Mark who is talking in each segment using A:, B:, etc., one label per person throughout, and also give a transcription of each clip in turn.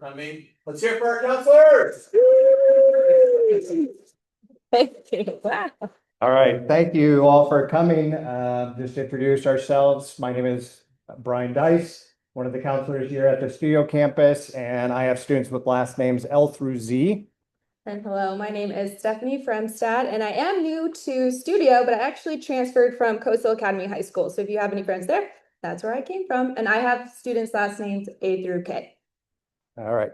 A: Let's hear it for our counselors.
B: Thank you. Wow.
A: All right, thank you all for coming. Just to introduce ourselves, my name is Brian Dice, one of the counselors here at the Studio campus, and I have students with last names L through Z.
B: And hello, my name is Stephanie Fremstad, and I am new to Studio, but I actually transferred from Coastal Academy High School. So if you have any friends there, that's where I came from. And I have students' last names A through K.
A: All right.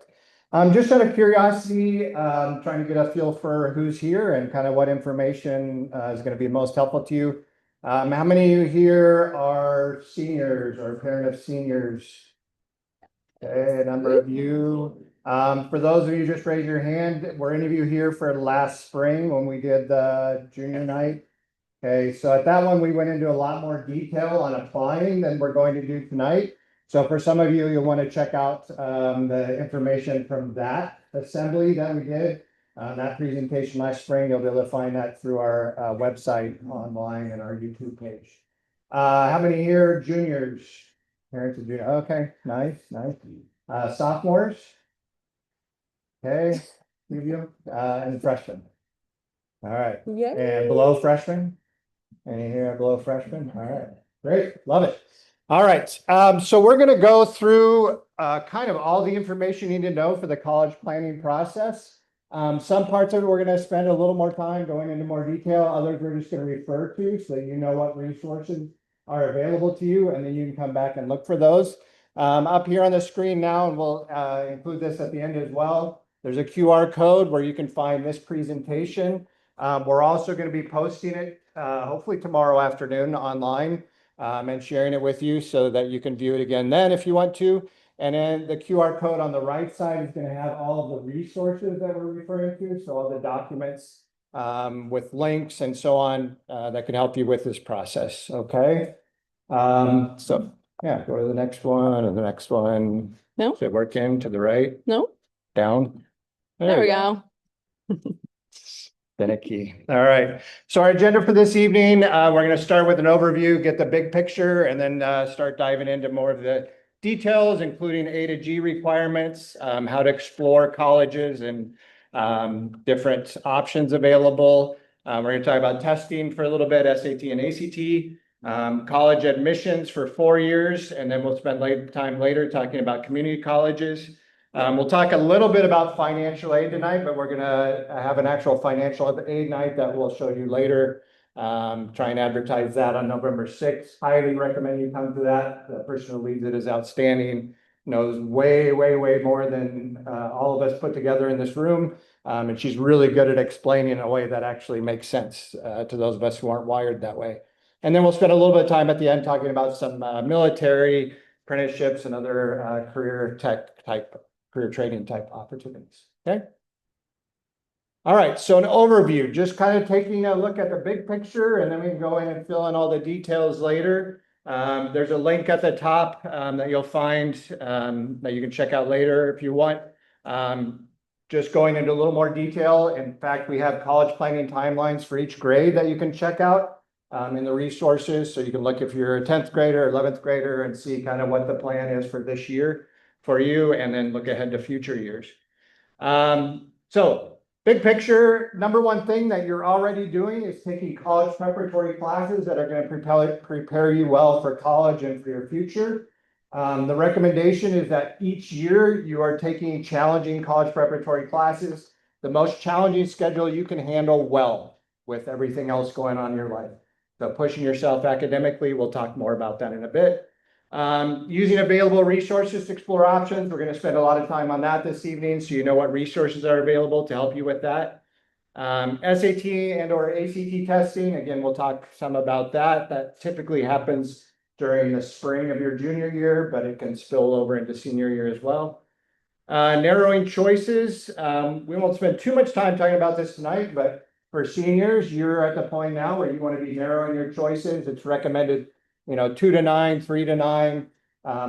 A: Just out of curiosity, trying to get a feel for who's here and kind of what information is going to be most helpful to you. How many of you here are seniors or a parent of seniors? Okay, a number of you. For those of you, just raise your hand. Were any of you here for last spring when we did the junior night? Okay, so at that one, we went into a lot more detail on applying than we're going to do tonight. So for some of you, you'll want to check out the information from that assembly that we did. That presentation last spring, you'll be able to find that through our website online and our YouTube page. How many here juniors? Parents of junior. Okay, nice. Sophomores. Okay, you and freshmen. All right.
B: Yay.
A: And below freshmen. Any here below freshmen? All right, great, love it. All right, so we're going to go through kind of all the information you need to know for the college planning process. Some parts of it we're going to spend a little more time going into more detail. Others we're just going to refer to so you know what resources are available to you, and then you can come back and look for those. Up here on the screen now, and we'll include this at the end as well. There's a QR code where you can find this presentation. We're also going to be posting it hopefully tomorrow afternoon online and sharing it with you so that you can view it again then if you want to. And then the QR code on the right side is going to have all of the resources that we're referring to. So all the documents with links and so on that can help you with this process. Okay. So yeah, go to the next one and the next one.
B: No.
A: Is it working to the right?
B: No.
A: Down.
B: There we go.
A: Finicky. All right. So our agenda for this evening, we're going to start with an overview, get the big picture, and then start diving into more of the details, including A to G requirements, how to explore colleges and different options available. We're going to talk about testing for a little bit, SAT and ACT, college admissions for 4 years, and then we'll spend time later talking about community colleges. We'll talk a little bit about financial aid tonight, but we're going to have an actual financial aid night that we'll show you later. Try and advertise that on November 6th. Highly recommend you come to that. The person who leads it is outstanding, knows way more than all of us put together in this room. And she's really good at explaining in a way that actually makes sense to those of us who aren't wired that way. And then we'll spend a little bit of time at the end talking about some military apprenticeships and other career training type opportunities. Okay. All right. So an overview, just kind of taking a look at the big picture, and then we can go in and fill in all the details later. There's a link at the top that you'll find that you can check out later if you want. Just going into a little more detail. In fact, we have college planning timelines for each grade that you can check out in the resources. So you can look if you're a 10th grader, 11th grader, and see kind of what the plan is for this year for you, and then look ahead to future years. So big picture, number one thing that you're already doing is taking college preparatory classes that are going to prepare you well for college and for your future. The recommendation is that each year you are taking challenging college preparatory classes, the most challenging schedule you can handle well with everything else going on in your life. So pushing yourself academically, we'll talk more about that in a bit. Using available resources to explore options. We're going to spend a lot of time on that this evening, so you know what resources are available to help you with that. SAT and or ACT testing. Again, we'll talk some about that. That typically happens during the spring of your junior year, but it can spill over into senior year as well. Narrowing choices. We won't spend too much time talking about this tonight, but for seniors, you're at the point now where you want to be narrowing your choices. It's recommended 2 to 9, 3 to 9,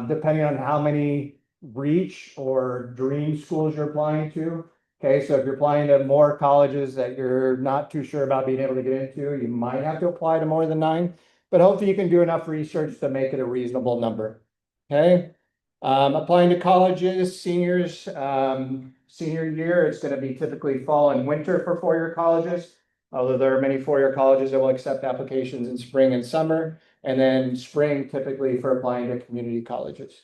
A: depending on how many reach or dream schools you're applying to. Okay, so if you're applying to more colleges that you're not too sure about being able to get into, you might have to apply to more than 9, but hopefully you can do enough research to make it a reasonable number. Okay, Applying to colleges, seniors, senior year, it's going to be typically fall and winter for four-year colleges. Although there are many four-year colleges that will accept applications in spring and summer, and then spring typically for applying to community colleges.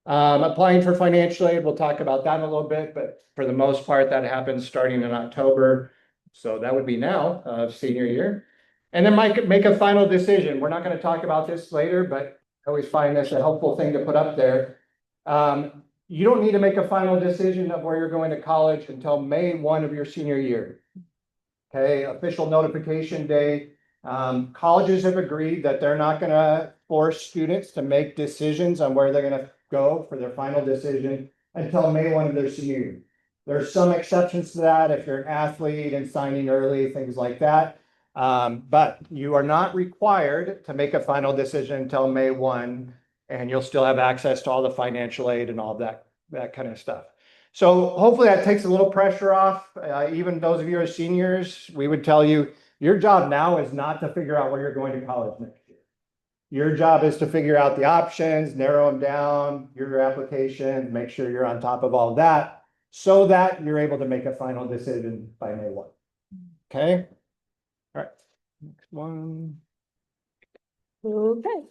A: Applying for financial aid, we'll talk about that in a little bit, but for the most part, that happens starting in October. So that would be now, senior year. And then make a final decision. We're not going to talk about this later, but I always find this a helpful thing to put up there. You don't need to make a final decision of where you're going to college until May 1 of your senior year. Okay, official notification day. Colleges have agreed that they're not going to force students to make decisions on where they're going to go for their final decision until May 1 of their senior year. There's some exceptions to that if you're an athlete and signing early, things like that. But you are not required to make a final decision until May 1, and you'll still have access to all the financial aid and all that kind of stuff. So hopefully that takes a little pressure off. Even those of you as seniors, we would tell you, your job now is not to figure out where you're going to college next year. Your job is to figure out the options, narrow them down, your application, make sure you're on top of all of that so that you're able to make a final decision by May 1. Okay? All right. Next one.
B: Okay.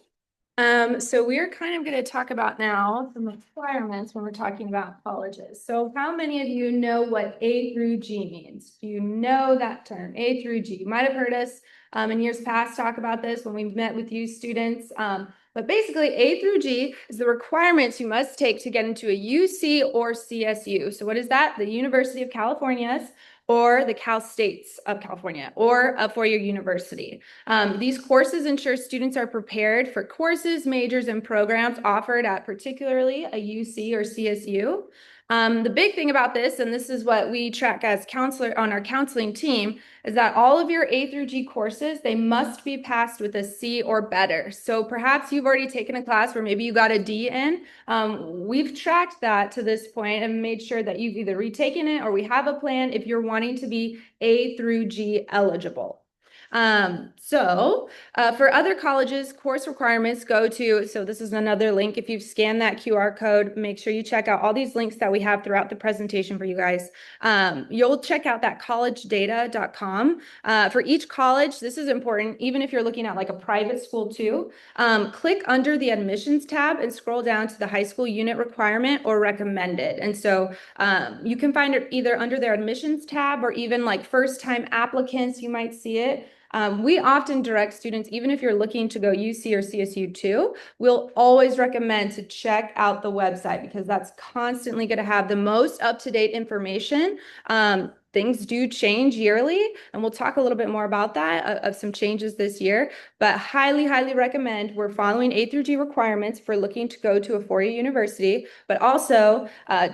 B: So we're kind of going to talk about now some requirements when we're talking about colleges. So how many of you know what A through G means? Do you know that term, A through G? You might have heard us in years past talk about this when we met with you students. But basically A through G is the requirements you must take to get into a UC or CSU. So what is that? The University of California's or the Cal States of California, or a four-year university. These courses ensure students are prepared for courses, majors, and programs offered at particularly a UC or CSU. The big thing about this, and this is what we track as counselor on our counseling team, is that all of your A through G courses, they must be passed with a C or better. So perhaps you've already taken a class where maybe you got a D in. We've tracked that to this point and made sure that you've either retaken it or we have a plan if you're wanting to be A through G eligible. For other colleges, course requirements go to, so this is another link. If you've scanned that QR code, make sure you check out all these links that we have throughout the presentation for you guys. You'll check out that collegedata.com. For each college, this is important, even if you're looking at like a private school too, click under the admissions tab and scroll down to the high school unit requirement or recommended. And so you can find it either under their admissions tab or even like first time applicants, you might see it. We often direct students, even if you're looking to go UC or CSU too, we'll always recommend to check out the website because that's constantly going to have the most up-to-date information. Things do change yearly, and we'll talk a little bit more about that, of some changes this year, but highly, highly recommend we're following A through G requirements for looking to go to a four-year university, but also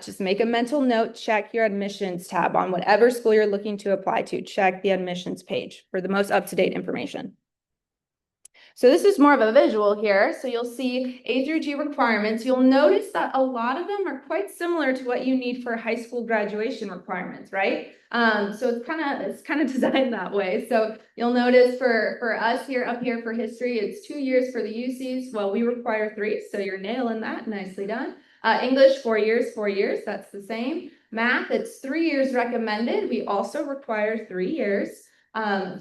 B: just make a mental note, check your admissions tab on whatever school you're looking to apply to, check the admissions page for the most up-to-date information. So this is more of a visual here. So you'll see A through G requirements. You'll notice that a lot of them are quite similar to what you need for high school graduation requirements, right? So it's kind of designed that way. So you'll notice for us here up here for history, it's 2 years for the UCs. Well, we require 3, so you're nailing that. Nicely done. English, 4 years, 4 years. That's the same. Math, it's 3 years recommended. We also require 3 years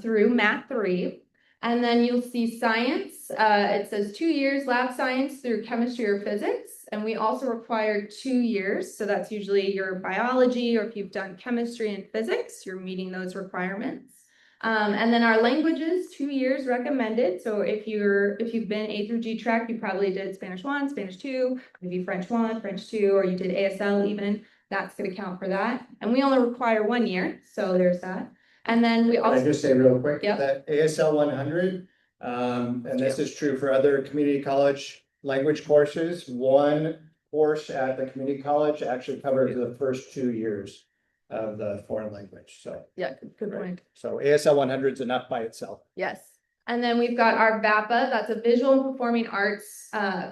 B: through Math 3. And then you'll see science. It says 2 years lab science through chemistry or physics. And we also require 2 years. So that's usually your biology, or if you've done chemistry and physics, you're meeting those requirements. And then our languages, 2 years recommended. So if you've been A through G track, you probably did Spanish 1, Spanish 2, maybe French 1, French 2, or you did ASL even. That's going to count for that. And we only require 1 year. So there's that. And then we also—
A: Can I just say real quick,
B: Yep.
A: that ASL 100, and this is true for other community college language courses, one course at the community college actually covers the first 2 years of the foreign language. So
B: Yeah, good point.
A: So ASL 100 is enough by itself.
B: Yes. And then we've got our VAPA, that's a visual and performing arts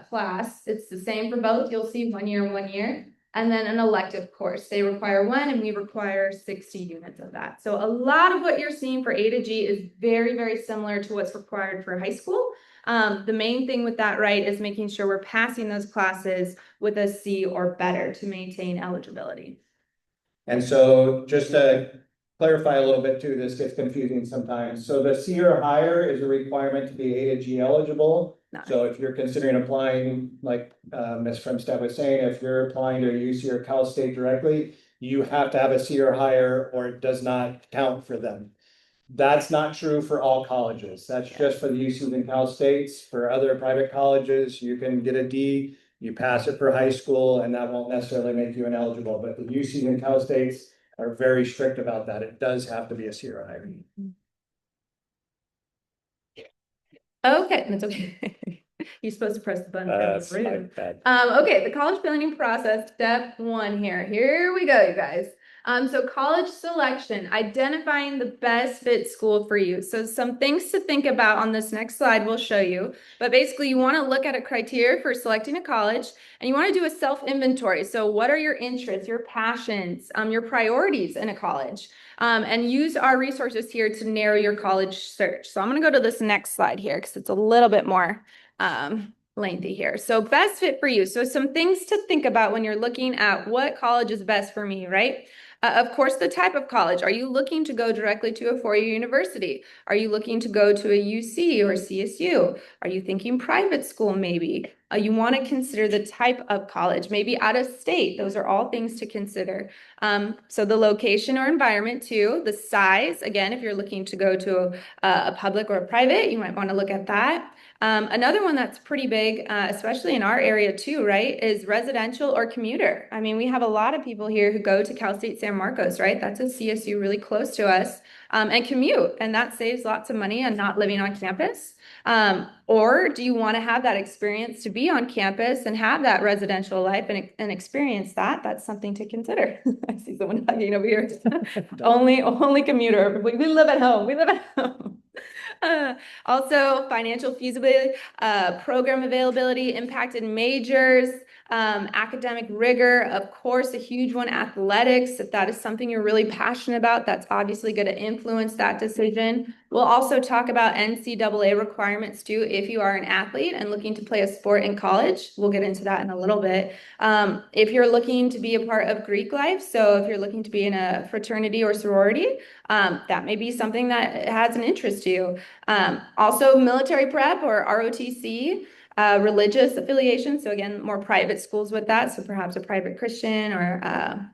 B: class. It's the same for both. You'll see 1 year and 1 year. And then an elective course. They require 1 and we require 60 units of that. So a lot of what you're seeing for A to G is very, very similar to what's required for high school. The main thing with that, right, is making sure we're passing those classes with a C or better to maintain eligibility.
A: And so just to clarify a little bit too, this gets confusing sometimes. So the C or higher is a requirement to be A to G eligible. So if you're considering applying, like Ms. Fremstad was saying, if you're applying to UC or Cal State directly, you have to have a C or higher or it does not count for them. That's not true for all colleges. That's just for the UCs and Cal States. For other private colleges, you can get a D, you pass it for high school, and that won't necessarily make you ineligible. But the UCs and Cal States are very strict about that. It does have to be a C or higher.
B: Okay, that's okay. You're supposed to press the button.
A: That's my bad.
B: Okay, the college planning process, step 1 here. Here we go, you guys. So college selection, identifying the best fit school for you. So some things to think about on this next slide we'll show you. But basically, you want to look at a criteria for selecting a college, and you want to do a self-inventory. So what are your interests, your passions, your priorities in a college? And use our resources here to narrow your college search. So I'm going to go to this next slide here because it's a little bit more lengthy here. So best fit for you. So some things to think about when you're looking at what college is best for me, right? Of course, the type of college. Are you looking to go directly to a four-year university? Are you looking to go to a UC or CSU? Are you thinking private school maybe? You want to consider the type of college, maybe out of state. Those are all things to consider. So the location or environment too, the size, again, if you're looking to go to a public or a private, you might want to look at that. Another one that's pretty big, especially in our area too, right, is residential or commuter. I mean, we have a lot of people here who go to Cal State San Marcos, right? That's a CSU really close to us, and commute, and that saves lots of money on not living on campus. Or do you want to have that experience to be on campus and have that residential life and experience that? That's something to consider. I see someone hugging over here. only commuter. We live at home. We live at home. Also, financial feasibility, program availability, impacted majors, academic rigor, of course, a huge one, athletics. If that is something you're really passionate about, that's obviously going to influence that decision. We'll also talk about NCAA requirements too, if you are an athlete and looking to play a sport in college. We'll get into that in a little bit. If you're looking to be a part of Greek life, so if you're looking to be in a fraternity or sorority, that may be something that has an interest to you. Also military prep or ROTC, religious affiliation. So again, more private schools with that. So perhaps a private Christian or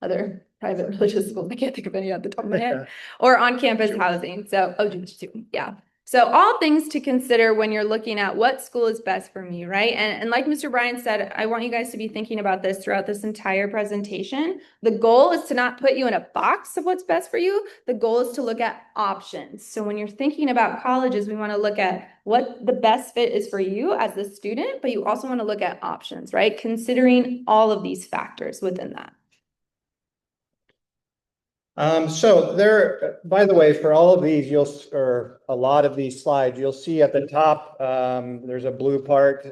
B: other private religious schools. I can't think of any at the top of my head. Or on-campus housing. So, Jewish too. Yeah. So all things to consider when you're looking at what school is best for me, right? And like Mr. Bryan said, I want you guys to be thinking about this throughout this entire presentation. The goal is to not put you in a box of what's best for you. The goal is to look at options. So when you're thinking about colleges, we want to look at what the best fit is for you as the student, but you also want to look at options, right? Considering all of these factors within that.
A: So there, by the way, for all of these, or a lot of these slides, you'll see at the top, there's a blue part.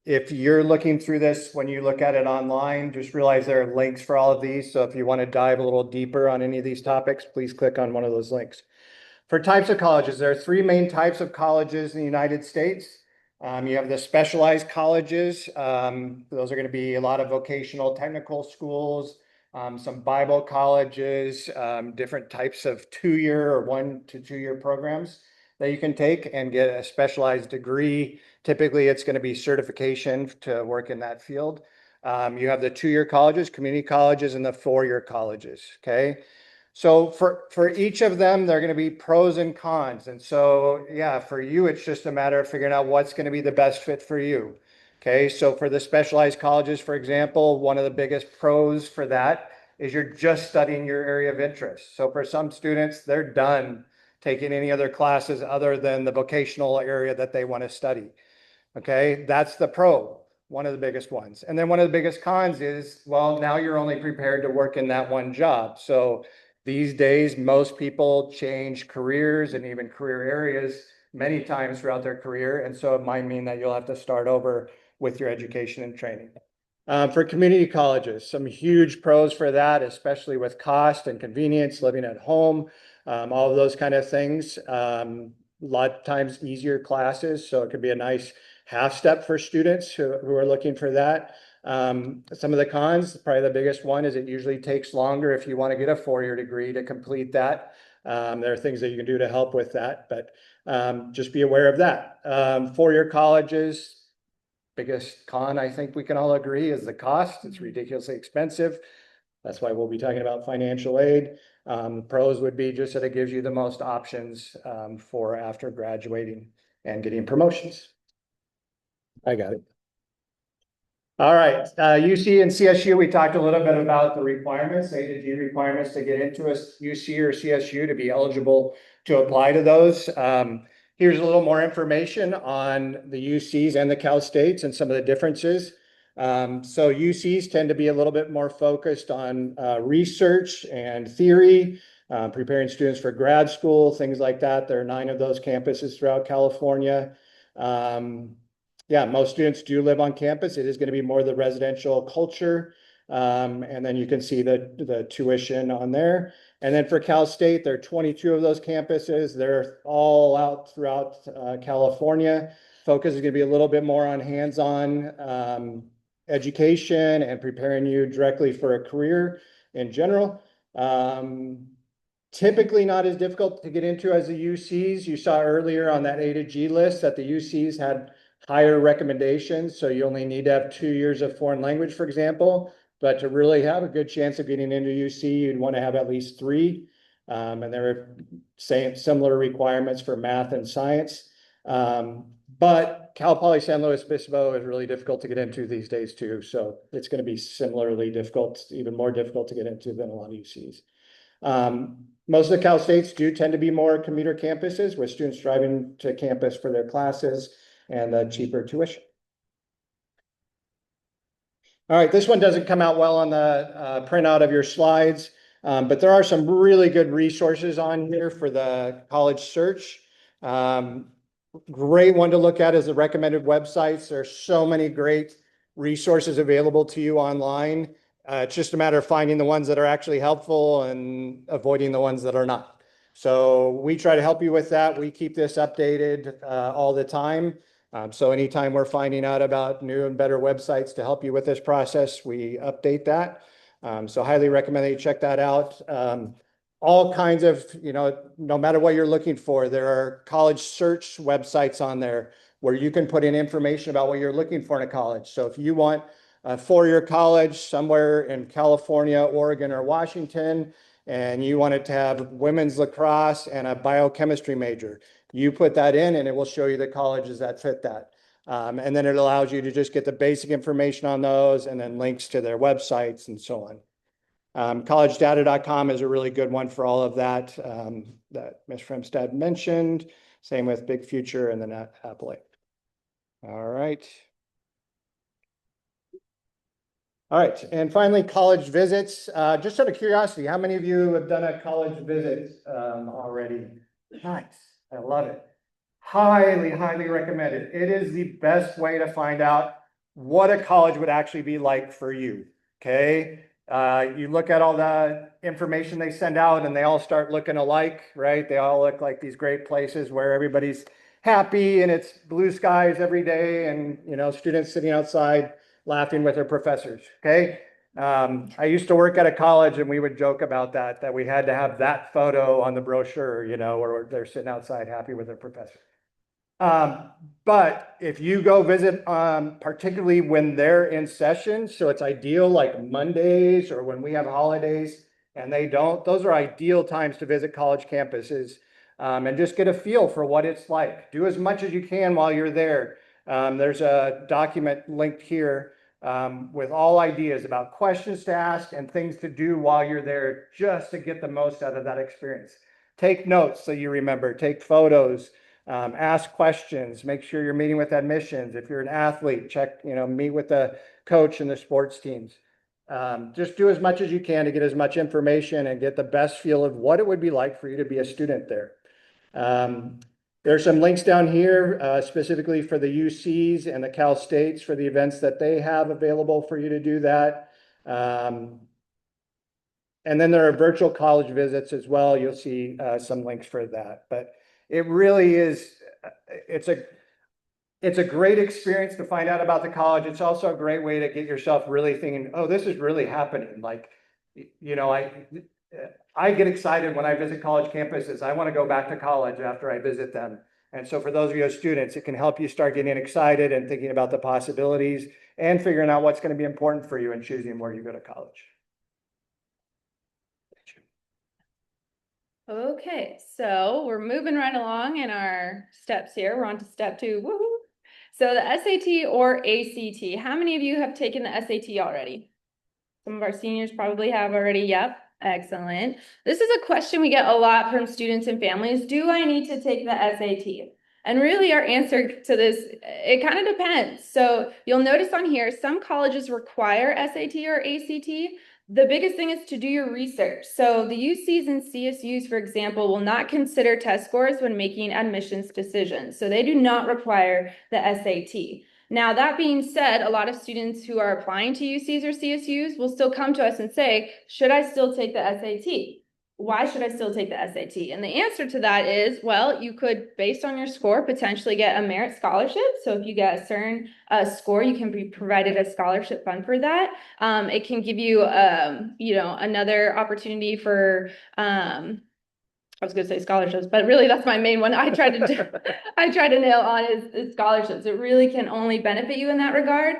A: If you're looking through this, when you look at it online, just realize there are links for all of these. So if you want to dive a little deeper on any of these topics, please click on one of those links. For types of colleges, there are three main types of colleges in the United States. You have the specialized colleges. Those are going to be a lot of vocational technical schools, some Bible colleges, different types of 2-year or 1 to 2-year programs that you can take and get a specialized degree. Typically, it's going to be certification to work in that field. You have the 2-year colleges, community colleges, and the 4-year colleges, okay? So for each of them, there are going to be pros and cons. And so, yeah, for you, it's just a matter of figuring out what's going to be the best fit for you. Okay, so for the specialized colleges, for example, one of the biggest pros for that is you're just studying your area of interest. So for some students, they're done taking any other classes other than the vocational area that they want to study. Okay, that's the pro, one of the biggest ones. And then one of the biggest cons is, well, now you're only prepared to work in that one job. So these days, most people change careers and even career areas many times throughout their career. And so it might mean that you'll have to start over with your education and training. For community colleges, some huge pros for that, especially with cost and convenience, living at home, all of those kind of things. lot of times easier classes, so it could be a nice half step for students who are looking for that. Some of the cons, probably the biggest one is it usually takes longer if you want to get a four-year degree to complete that. There are things that you can do to help with that, but just be aware of that. Four-year colleges, biggest con, I think we can all agree, is the cost. It's ridiculously expensive. That's why we'll be talking about financial aid. Pros would be just that it gives you the most options for after graduating and getting promotions. I got it. All right, UC and CSU, we talked a little bit about the requirements, A to G requirements to get into a UC or CSU to be eligible to apply to those. Here's a little more information on the UCs and the Cal States and some of the differences. So UCs tend to be a little bit more focused on research and theory, preparing students for grad school, things like that. There are 9 of those campuses throughout California. Yeah, most students do live on campus. It is going to be more the residential culture. And then you can see the tuition on there. And then for Cal State, there are 22 of those campuses. They're all out throughout California. Focus is going to be a little bit more on hands-on education and preparing you directly for a career in general. Typically not as difficult to get into as the UCs. You saw earlier on that A to G list that the UCs had higher recommendations. So you only need to have 2 years of foreign language, for example, but to really have a good chance of getting into UC, you'd want to have at least 3. And there are similar requirements for math and science. But Cal Poly San Luis Obispo is really difficult to get into these days too. So it's going to be similarly difficult, even more difficult to get into than a lot of UCs. Most of the Cal States do tend to be more commuter campuses with students driving to campus for their classes and cheaper tuition. All right, this one doesn't come out well on the printout of your slides, but there are some really good resources on here for the college search. Great one to look at is the recommended websites. There's so many great resources available to you online. It's just a matter of finding the ones that are actually helpful and avoiding the ones that are not. So we try to help you with that. We keep this updated all the time. So anytime we're finding out about new and better websites to help you with this process, we update that. So highly recommend that you check that out. All kinds of, no matter what you're looking for, there are college search websites on there where you can put in information about what you're looking for in a college. So if you want a 4-year college somewhere in California, Oregon, or Washington, and you want it to have women's lacrosse and a biochemistry major, you put that in and it will show you the colleges that fit that. And then it allows you to just get the basic information on those and then links to their websites and so on. Collegedata.com is a really good one for all of that, that Ms. Fremstad mentioned. Same with Big Future and then Appalachia. All right. All right, and finally, college visits. Just out of curiosity, how many of you have done a college visit already? Nice, I love it. Highly, highly recommended. It is the best way to find out what a college would actually be like for you, okay? You look at all the information they send out and they all start looking alike, right? They all look like these great places where everybody's happy and it's blue skies every day and, students sitting outside laughing with their professors, okay? I used to work at a college and we would joke about that we had to have that photo on the brochure, where they're sitting outside happy with their professor. But if you go visit, particularly when they're in session, so it's ideal like Mondays or when we have holidays and they don't, those are ideal times to visit college campuses and just get a feel for what it's like. Do as much as you can while you're there. There's a document linked here with all ideas about questions to ask and things to do while you're there just to get the most out of that experience. Take notes so you remember, take photos, ask questions, make sure you're meeting with admissions. If you're an athlete, check, meet with the coach and the sports teams. Just do as much as you can to get as much information and get the best feel of what it would be like for you to be a student there. There's some links down here specifically for the UCs and the Cal States for the events that they have available for you to do that. And then there are virtual college visits as well. You'll see some links for that. But it really is, it's a, it's a great experience to find out about the college. It's also a great way to get yourself really thinking, oh, this is really happening. Like, you know, I get excited when I visit college campuses. I want to go back to college after I visit them. And so for those of you as students, it can help you start getting excited and thinking about the possibilities and figuring out what's going to be important for you in choosing where you go to college.
B: Okay, so we're moving right along in our steps here. We're on to step 2. Woohoo! So the SAT or ACT, how many of you have taken the SAT already? Some of our seniors probably have already. Yep, excellent. This is a question we get a lot from students and families. Do I need to take the SAT? And really our answer to this, it kind of depends. So you'll notice on here, some colleges require SAT or ACT. The biggest thing is to do your research. So the UCs and CSUs, for example, will not consider test scores when making admissions decisions. So they do not require the SAT. Now, that being said, a lot of students who are applying to UCs or CSUs will still come to us and say, should I still take the SAT? Why should I still take the SAT? And the answer to that is, well, you could, based on your score, potentially get a merit scholarship. So if you get a certain score, you can be provided a scholarship fund for that. It can give you, another opportunity for, I was going to say scholarships, but really that's my main one. I try to nail on is scholarships. It really can only benefit you in that regard.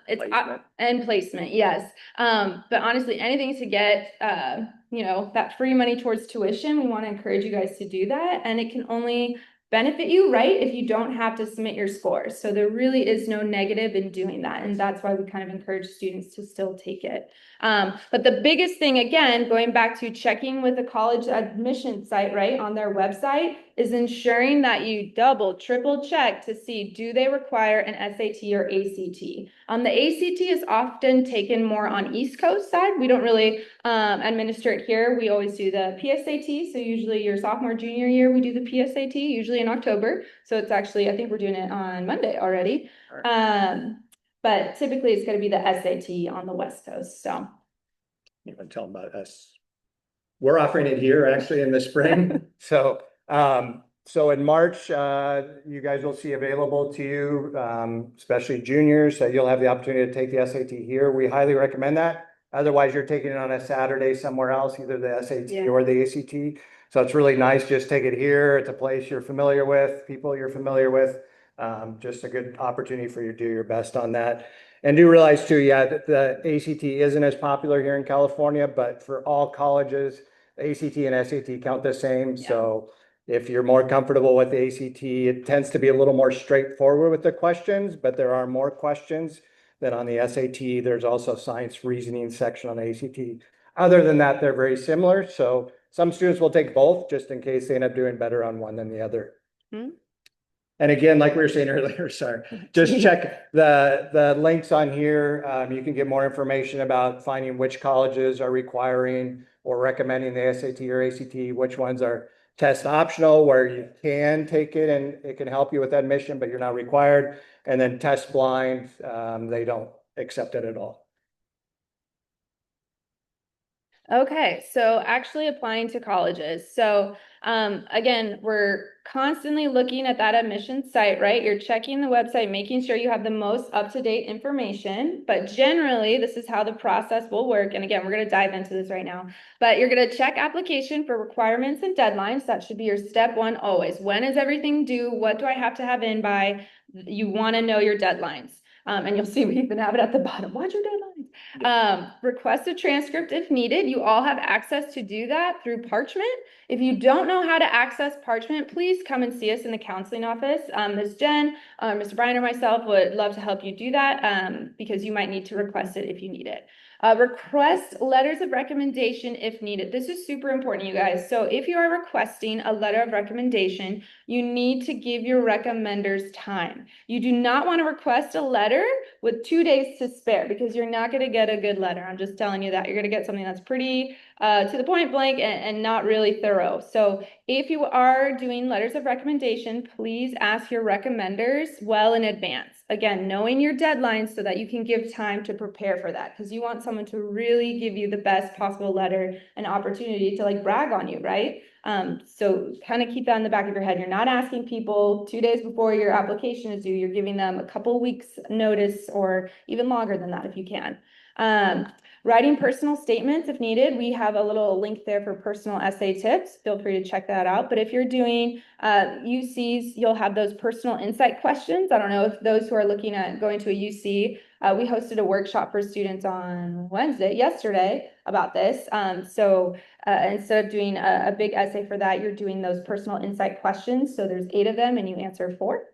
B: It's
A: Placement.
B: And placement, yes. But honestly, anything to get, that free money towards tuition, we want to encourage you guys to do that. And it can only benefit you, right, if you don't have to submit your scores. So there really is no negative in doing that. And that's why we kind of encourage students to still take it. But the biggest thing, again, going back to checking with the college admission site, right, on their website, is ensuring that you double, triple check to see, do they require an SAT or ACT? The ACT is often taken more on East Coast side. We don't really administer it here. We always do the PSAT. So usually your sophomore, junior year, we do the PSAT, usually in October. So it's actually, I think we're doing it on Monday already. But typically it's going to be the SAT on the West Coast. So
A: You want to tell them about us? We're offering it here actually in the spring. So in March, you guys will see available to you, especially juniors, that you'll have the opportunity to take the SAT here. We highly recommend that. Otherwise, you're taking it on a Saturday somewhere else, either the SAT or the ACT. So it's really nice. Just take it here. It's a place you're familiar with, people you're familiar with. Just a good opportunity for you to do your best on that. And do realize too, yeah, that the ACT isn't as popular here in California, but for all colleges, the ACT and SAT count the same.
B: Yeah.
A: So if you're more comfortable with the ACT, it tends to be a little more straightforward with the questions, but there are more questions than on the SAT. There's also science reasoning section on the ACT. Other than that, they're very similar. So some students will take both just in case they end up doing better on one than the other. And again, like we were saying earlier, sorry, just check the links on here. You can get more information about finding which colleges are requiring or recommending the SAT or ACT, which ones are test optional, where you can take it and it can help you with admission, but you're not required. And then test blind, they don't accept it at all.
B: Okay, so actually applying to colleges. So again, we're constantly looking at that admission site, right? You're checking the website, making sure you have the most up-to-date information. But generally, this is how the process will work. And again, we're going to dive into this right now. But you're going to check application for requirements and deadlines. That should be your step one always. When is everything due? What do I have to have in by? You want to know your deadlines. And you'll see we even have it at the bottom. What's your deadlines? Request a transcript if needed. You all have access to do that through Parchment. If you don't know how to access Parchment, please come and see us in the counseling office. Ms. Jen, Mr. Brian, or myself would love to help you do that because you might need to request it if you need it. Request letters of recommendation if needed. This is super important, you guys. So if you are requesting a letter of recommendation, you need to give your recommenders time. You do not want to request a letter with 2 days to spare because you're not going to get a good letter. I'm just telling you that. You're going to get something that's pretty to the point blank and not really thorough. So If you are doing letters of recommendation, please ask your recommenders well in advance. Again, knowing your deadlines so that you can give time to prepare for that, because you want someone to really give you the best possible letter and opportunity to like brag on you, right? So kind of keep that in the back of your head. You're not asking people 2 days before your application is due. You're giving them a couple weeks notice or even longer than that if you can. Writing personal statements if needed. We have a little link there for personal essay tips. Feel free to check that out. But if you're doing UCs, you'll have those personal insight questions. I don't know if those who are looking at going to a UC, we hosted a workshop for students on yesterday about this. So instead of doing a big essay for that, you're doing those personal insight questions. So there's 8 of them and you answer 4.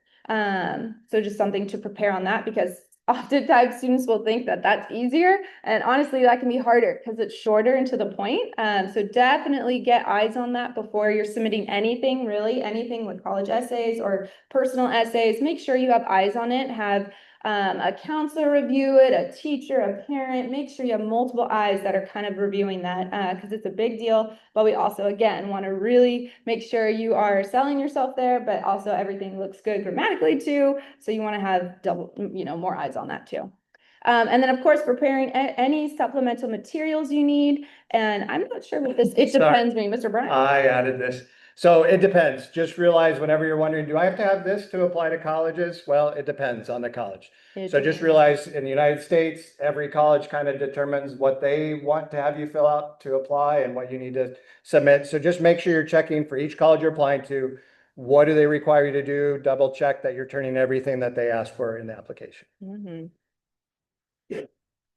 B: So just something to prepare on that, because oftentimes students will think that that's easier, and honestly that can be harder because it's shorter and to the point. So definitely get eyes on that before you're submitting anything, really anything with college essays or personal essays. Make sure you have eyes on it, have a counselor review it, a teacher, a parent. Make sure you have multiple eyes that are kind of reviewing that, because it's a big deal. But we also, again, want to really make sure you are selling yourself there, but also everything looks good grammatically too. So you want to have double, more eyes on that too. And then of course, preparing any supplemental materials you need. And I'm not sure what this, it depends me, Mr. Bryant.
A: I added this. So it depends. Just realize whenever you're wondering, do I have to have this to apply to colleges? Well, it depends on the college. So just realize in the United States, every college kind of determines what they want to have you fill out to apply and what you need to submit. So just make sure you're checking for each college you're applying to. What do they require you to do? Double check that you're turning everything that they ask for in the application.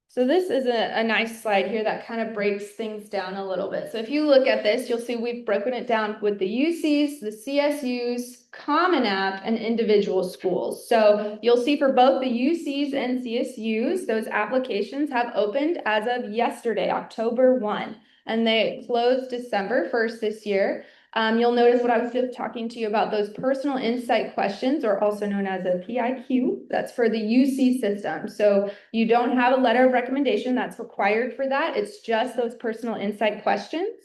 B: So this is a nice slide here that kind of breaks things down a little bit. So if you look at this, you'll see we've broken it down with the UCs, the CSUs, Common App, and individual schools. So you'll see for both the UCs and CSUs, those applications have opened as of yesterday, October 1, and they closed December 1st this year. You'll notice what I was just talking to you about, those personal insight questions, or also known as a PIQ. That's for the UC system. So you don't have a letter of recommendation that's required for that. It's just those personal insight questions.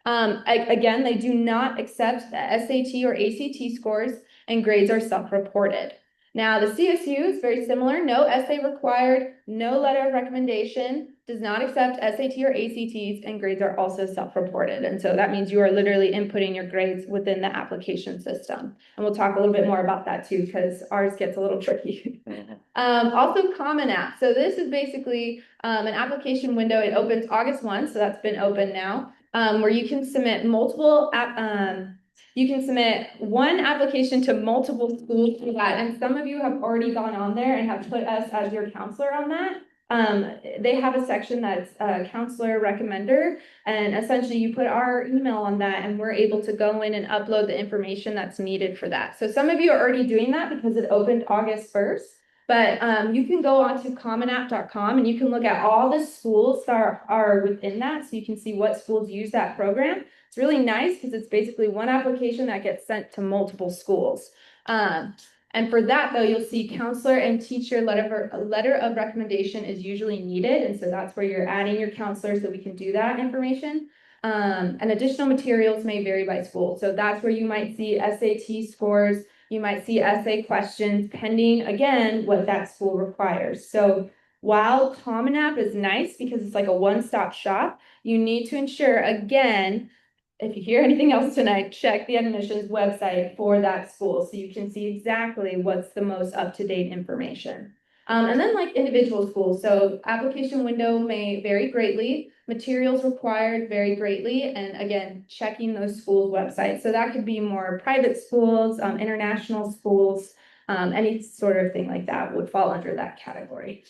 B: Again, they do not accept the SAT or ACT scores, and grades are self-reported. Now, the CSU is very similar. No essay required, no letter of recommendation, does not accept SAT or ACTs, and grades are also self-reported. And so that means you are literally inputting your grades within the application system. And we'll talk a little bit more about that too, because ours gets a little tricky. Also Common App. So this is basically an application window. It opens August 1, so that's been open now, where you can submit you can submit one application to multiple schools for that. And some of you have already gone on there and have put us as your counselor on that. They have a section that's counselor recommender, and essentially you put our email on that and we're able to go in and upload the information that's needed for that. So some of you are already doing that because it opened August 1st, but you can go on to commonapp.com and you can look at all the schools that are within that, so you can see what schools use that program. It's really nice because it's basically one application that gets sent to multiple schools. And for that, though, you'll see counselor and teacher letter of recommendation is usually needed. And so that's where you're adding your counselor so we can do that information. And additional materials may vary by school. So that's where you might see SAT scores. You might see essay questions, pending, again, what that school requires. So while Common App is nice because it's like a one-stop shop, you need to ensure, again, if you hear anything else tonight, check the admissions website for that school so you can see exactly what's the most up-to-date information. And then like individual schools, so application window may vary greatly, materials required vary greatly, and again, checking those schools' websites. So that could be more private schools, international schools, any sort of thing like that would fall under that category.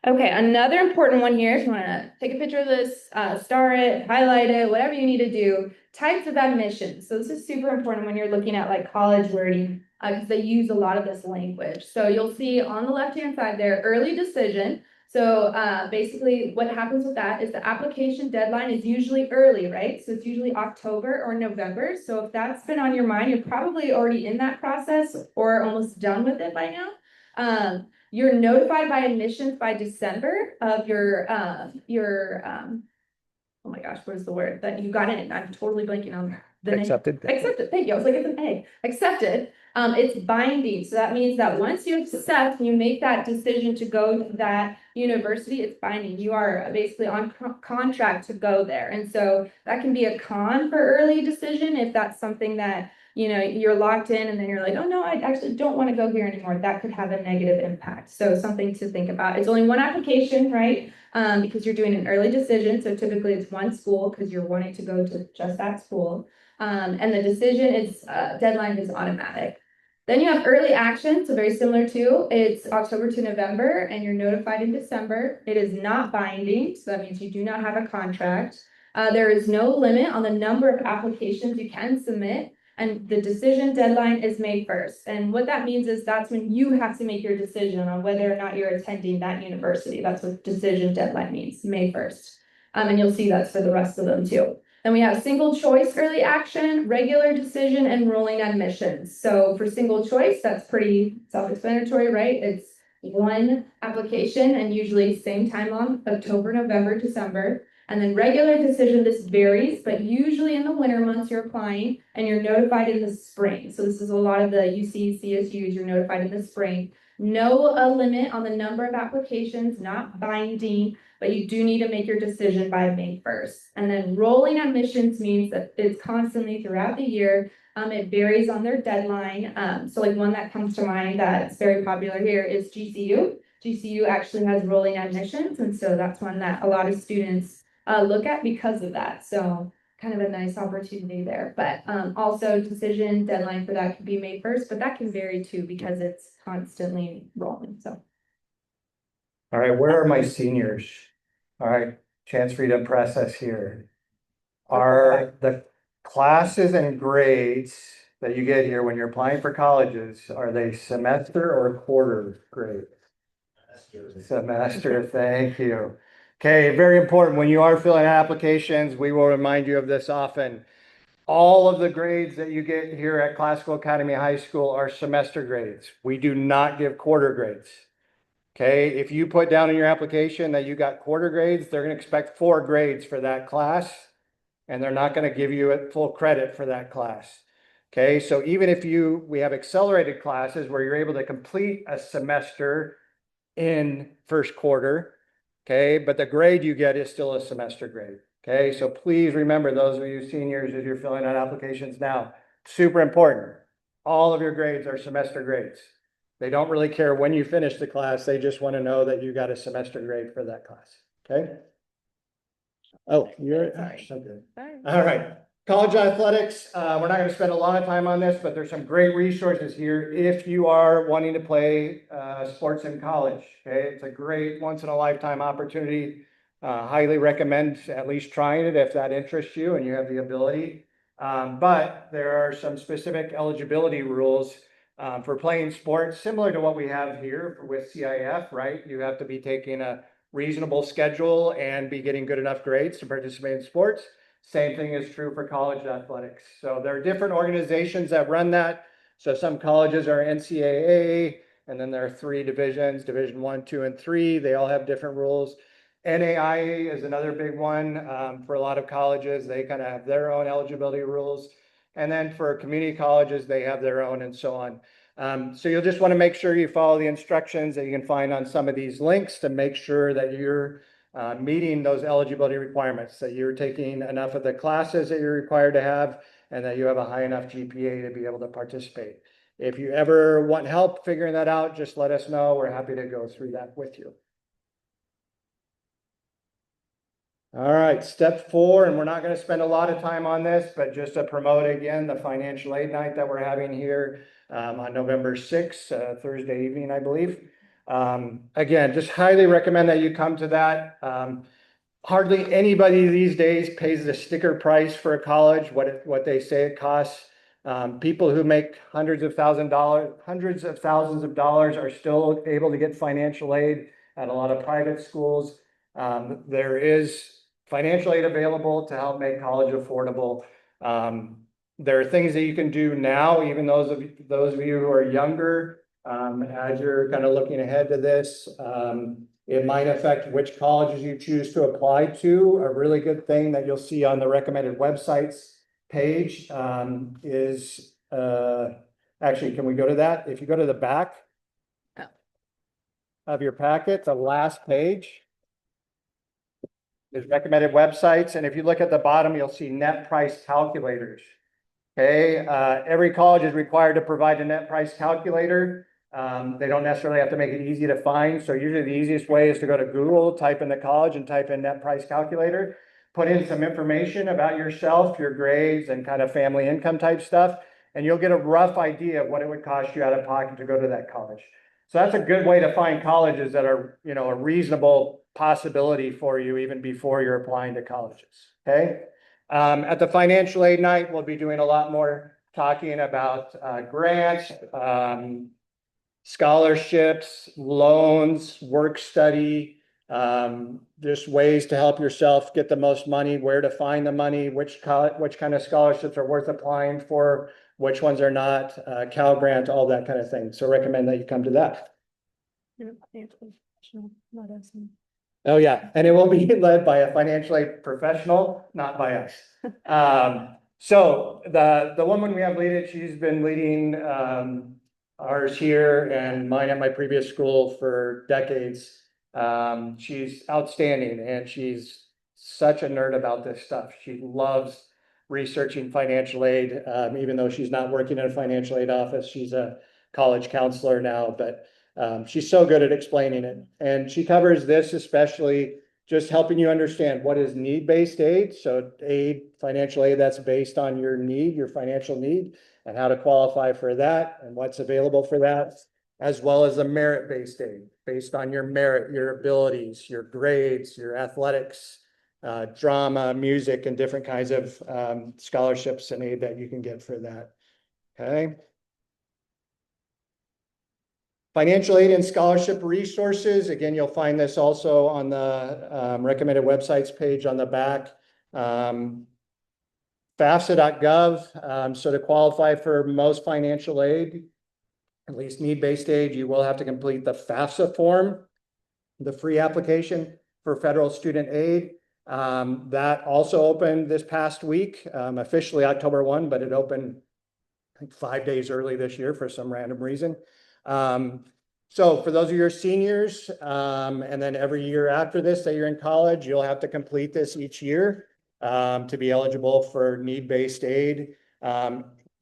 B: Okay, another important one here, if you want to take a picture of this, star it, highlight it, whatever you need to do, types of admissions. So this is super important when you're looking at like college wording, because they use a lot of this language. So you'll see on the left-hand side there, early decision. So basically what happens with that is the application deadline is usually early, right? So it's usually October or November. So if that's been on your mind, you're probably already in that process or almost done with it by now. You're notified by admissions by December of your oh my gosh, what is the word that you got in? I'm totally blanking on the name.
A: Accepted.
B: Accepted. Thank you. I was like, it's an A. Accepted. It's binding. So that means that once you accept and you make that decision to go to that university, it's binding. You are basically on contract to go there. And so that can be a con for early decision if that's something that, you know, you're locked in and then you're like, oh no, I actually don't want to go here anymore. That could have a negative impact. So something to think about. It's only one application, right? Because you're doing an early decision. So typically it's one school because you're wanting to go to just that school. And the decision is deadline is automatic. Then you have early action, so very similar to, it's October to November and you're notified in December. It is not binding, so that means you do not have a contract. There is no limit on the number of applications you can submit, and the decision deadline is May 1st. And what that means is that's when you have to make your decision on whether or not you're attending that university. That's what decision deadline means, May 1st. And you'll see that's for the rest of them too. Then we have single choice early action, regular decision, and rolling admissions. So for single choice, that's pretty self-explanatory, right? It's one application and usually same time on October, November, December. And then regular decision, this varies, but usually in the winter months you're applying and you're notified in the spring. So this is a lot of the UC, CSUs, you're notified in the spring. No limit on the number of applications, not binding, but you do need to make your decision by May 1st. And then rolling admissions means that it's constantly throughout the year. It varies on their deadline. So like one that comes to mind that's very popular here is GCU. GCU actually has rolling admissions, and so that's one that a lot of students look at because of that. So kind of a nice opportunity there. But also decision deadline for that could be May 1st, but that can vary too because it's constantly rolling. So.
A: All right, where are my seniors? All right, chance for you to impress us here. Are the classes and grades that you get here when you're applying for colleges, are they semester or quarter grade? Semester, thank you. Okay, very important. When you are filling out applications, we will remind you of this often. All of the grades that you get here at Classical Academy High School are semester grades. We do not give quarter grades. Okay, if you put down in your application that you got quarter grades, they're going to expect 4 grades for that class, and they're not going to give you full credit for that class. Okay, so even if we have accelerated classes where you're able to complete a semester in first quarter, okay, but the grade you get is still a semester grade. Okay, so please remember, those of you seniors, as you're filling out applications now, super important. All of your grades are semester grades. They don't really care when you finish the class. They just want to know that you got a semester grade for that class. Okay. Oh, you're so good. All right. College athletics. We're not going to spend a lot of time on this, but there's some great resources here if you are wanting to play sports in college. Okay, it's a great once in a lifetime opportunity. Highly recommend at least trying it if that interests you and you have the ability. But there are some specific eligibility rules for playing sports, similar to what we have here with CIF, right? You have to be taking a reasonable schedule and be getting good enough grades to participate in sports. Same thing is true for college athletics. So there are different organizations that run that. So some colleges are NCAA, and then there are 3 divisions, Division 1, 2, and 3. They all have different rules. NAIA is another big one for a lot of colleges. They kind of have their own eligibility rules. And then for community colleges, they have their own and so on. So you'll just want to make sure you follow the instructions that you can find on some of these links to make sure that you're meeting those eligibility requirements, that you're taking enough of the classes that you're required to have, and that you have a high enough GPA to be able to participate. If you ever want help figuring that out, just let us know. We're happy to go through that with you. All right, step 4, and we're not going to spend a lot of time on this, but just to promote again the financial aid night that we're having here on November 6th, Thursday evening, I believe. Again, just highly recommend that you come to that. Hardly anybody these days pays the sticker price for a college, what they say it costs. People who make hundreds of thousands of dollars are still able to get financial aid at a lot of private schools. There is financial aid available to help make college affordable. There are things that you can do now, even those of you who are younger, as you're kind of looking ahead to this. It might affect which colleges you choose to apply to. A really good thing that you'll see on the recommended websites page is, actually, can we go to that? If you go to the back of your packet, the last page is recommended websites. And if you look at the bottom, you'll see net price calculators. Okay, every college is required to provide a net price calculator. They don't necessarily have to make it easy to find. So usually the easiest way is to go to Google, type in the college and type in net price calculator, put in some information about yourself, your grades and kind of family income type stuff. And you'll get a rough idea of what it would cost you out of pocket to go to that college. So that's a good way to find colleges that are, you know, a reasonable possibility for you even before you're applying to colleges. Okay. At the financial aid night, we'll be doing a lot more talking about grants, scholarships, loans, work study, just ways to help yourself get the most money, where to find the money, which kind of scholarships are worth applying for, which ones are not, Cal Grant, all that kind of thing. So recommend that you come to that. Oh yeah, and it will be led by a financial aid professional, not by us. So the woman we have leading, she's been leading ours here and mine at my previous school for decades. She's outstanding and she's such a nerd about this stuff. She loves researching financial aid, even though she's not working in a financial aid office. She's a college counselor now, but she's so good at explaining it. And she covers this, especially just helping you understand what is need-based aid. So aid, financial aid that's based on your need, your financial need, and how to qualify for that and what's available for that, as well as the merit-based aid based on your merit, your abilities, your grades, your athletics, drama, music, and different kinds of scholarships and aid that you can get for that. Okay. Financial aid and scholarship resources. Again, you'll find this also on the recommended websites page on the back. FAFSA.gov. So to qualify for most financial aid, at least need-based aid, you will have to complete the FAFSA form, the free application for federal student aid. That also opened this past week, officially October 1, but it opened I think 5 days early this year for some random reason. So for those of your seniors, and then every year after this that you're in college, you'll have to complete this each year to be eligible for need-based aid.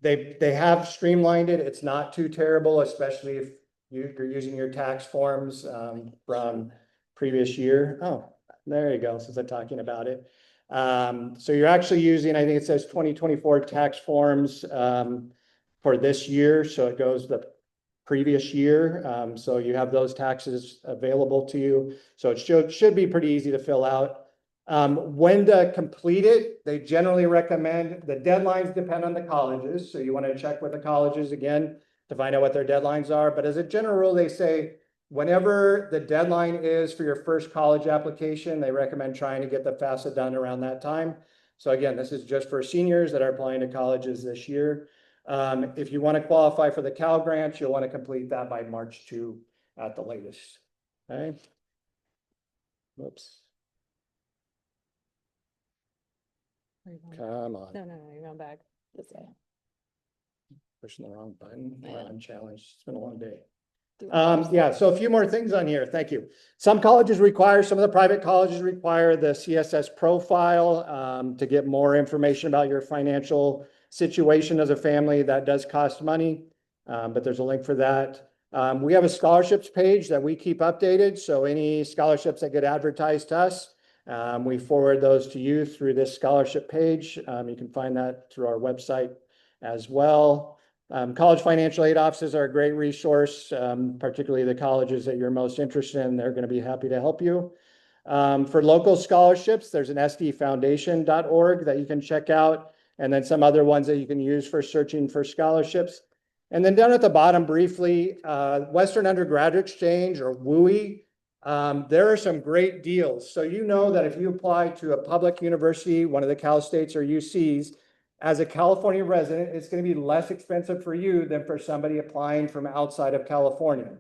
A: They have streamlined it. It's not too terrible, especially if you're using your tax forms from previous year. Oh, there you go, since I'm talking about it. So you're actually using, I think it says 2024 tax forms for this year. So it goes the previous year. So you have those taxes available to you. So it should be pretty easy to fill out. When to complete it, they generally recommend, the deadlines depend on the colleges. So you want to check with the colleges again to find out what their deadlines are. But as a general rule, they say whenever the deadline is for your first college application, they recommend trying to get the FAFSA done around that time. So again, this is just for seniors that are applying to colleges this year. If you want to qualify for the Cal Grant, you'll want to complete that by March 2 at the latest. Okay. Whoops. Come on.
B: No, you're going back this way.
A: Pushing the wrong button.
B: Yeah.
A: I'm challenged. It's been a long day. Yeah, so a few more things on here. Thank you. Some colleges require, some of the private colleges require the CSS profile to get more information about your financial situation as a family. That does cost money, but there's a link for that. We have a scholarships page that we keep updated. So any scholarships that get advertised to us, we forward those to you through this scholarship page. You can find that through our website as well. College financial aid offices are a great resource, particularly the colleges that you're most interested in. They're going to be happy to help you. For local scholarships, there's an sdfoundation.org that you can check out, and then some other ones that you can use for searching for scholarships. And then down at the bottom briefly, Western Undergraduate Exchange, or WUI, there are some great deals. So you know that if you apply to a public university, one of the Cal States or UCs, as a California resident, it's going to be less expensive for you than for somebody applying from outside of California.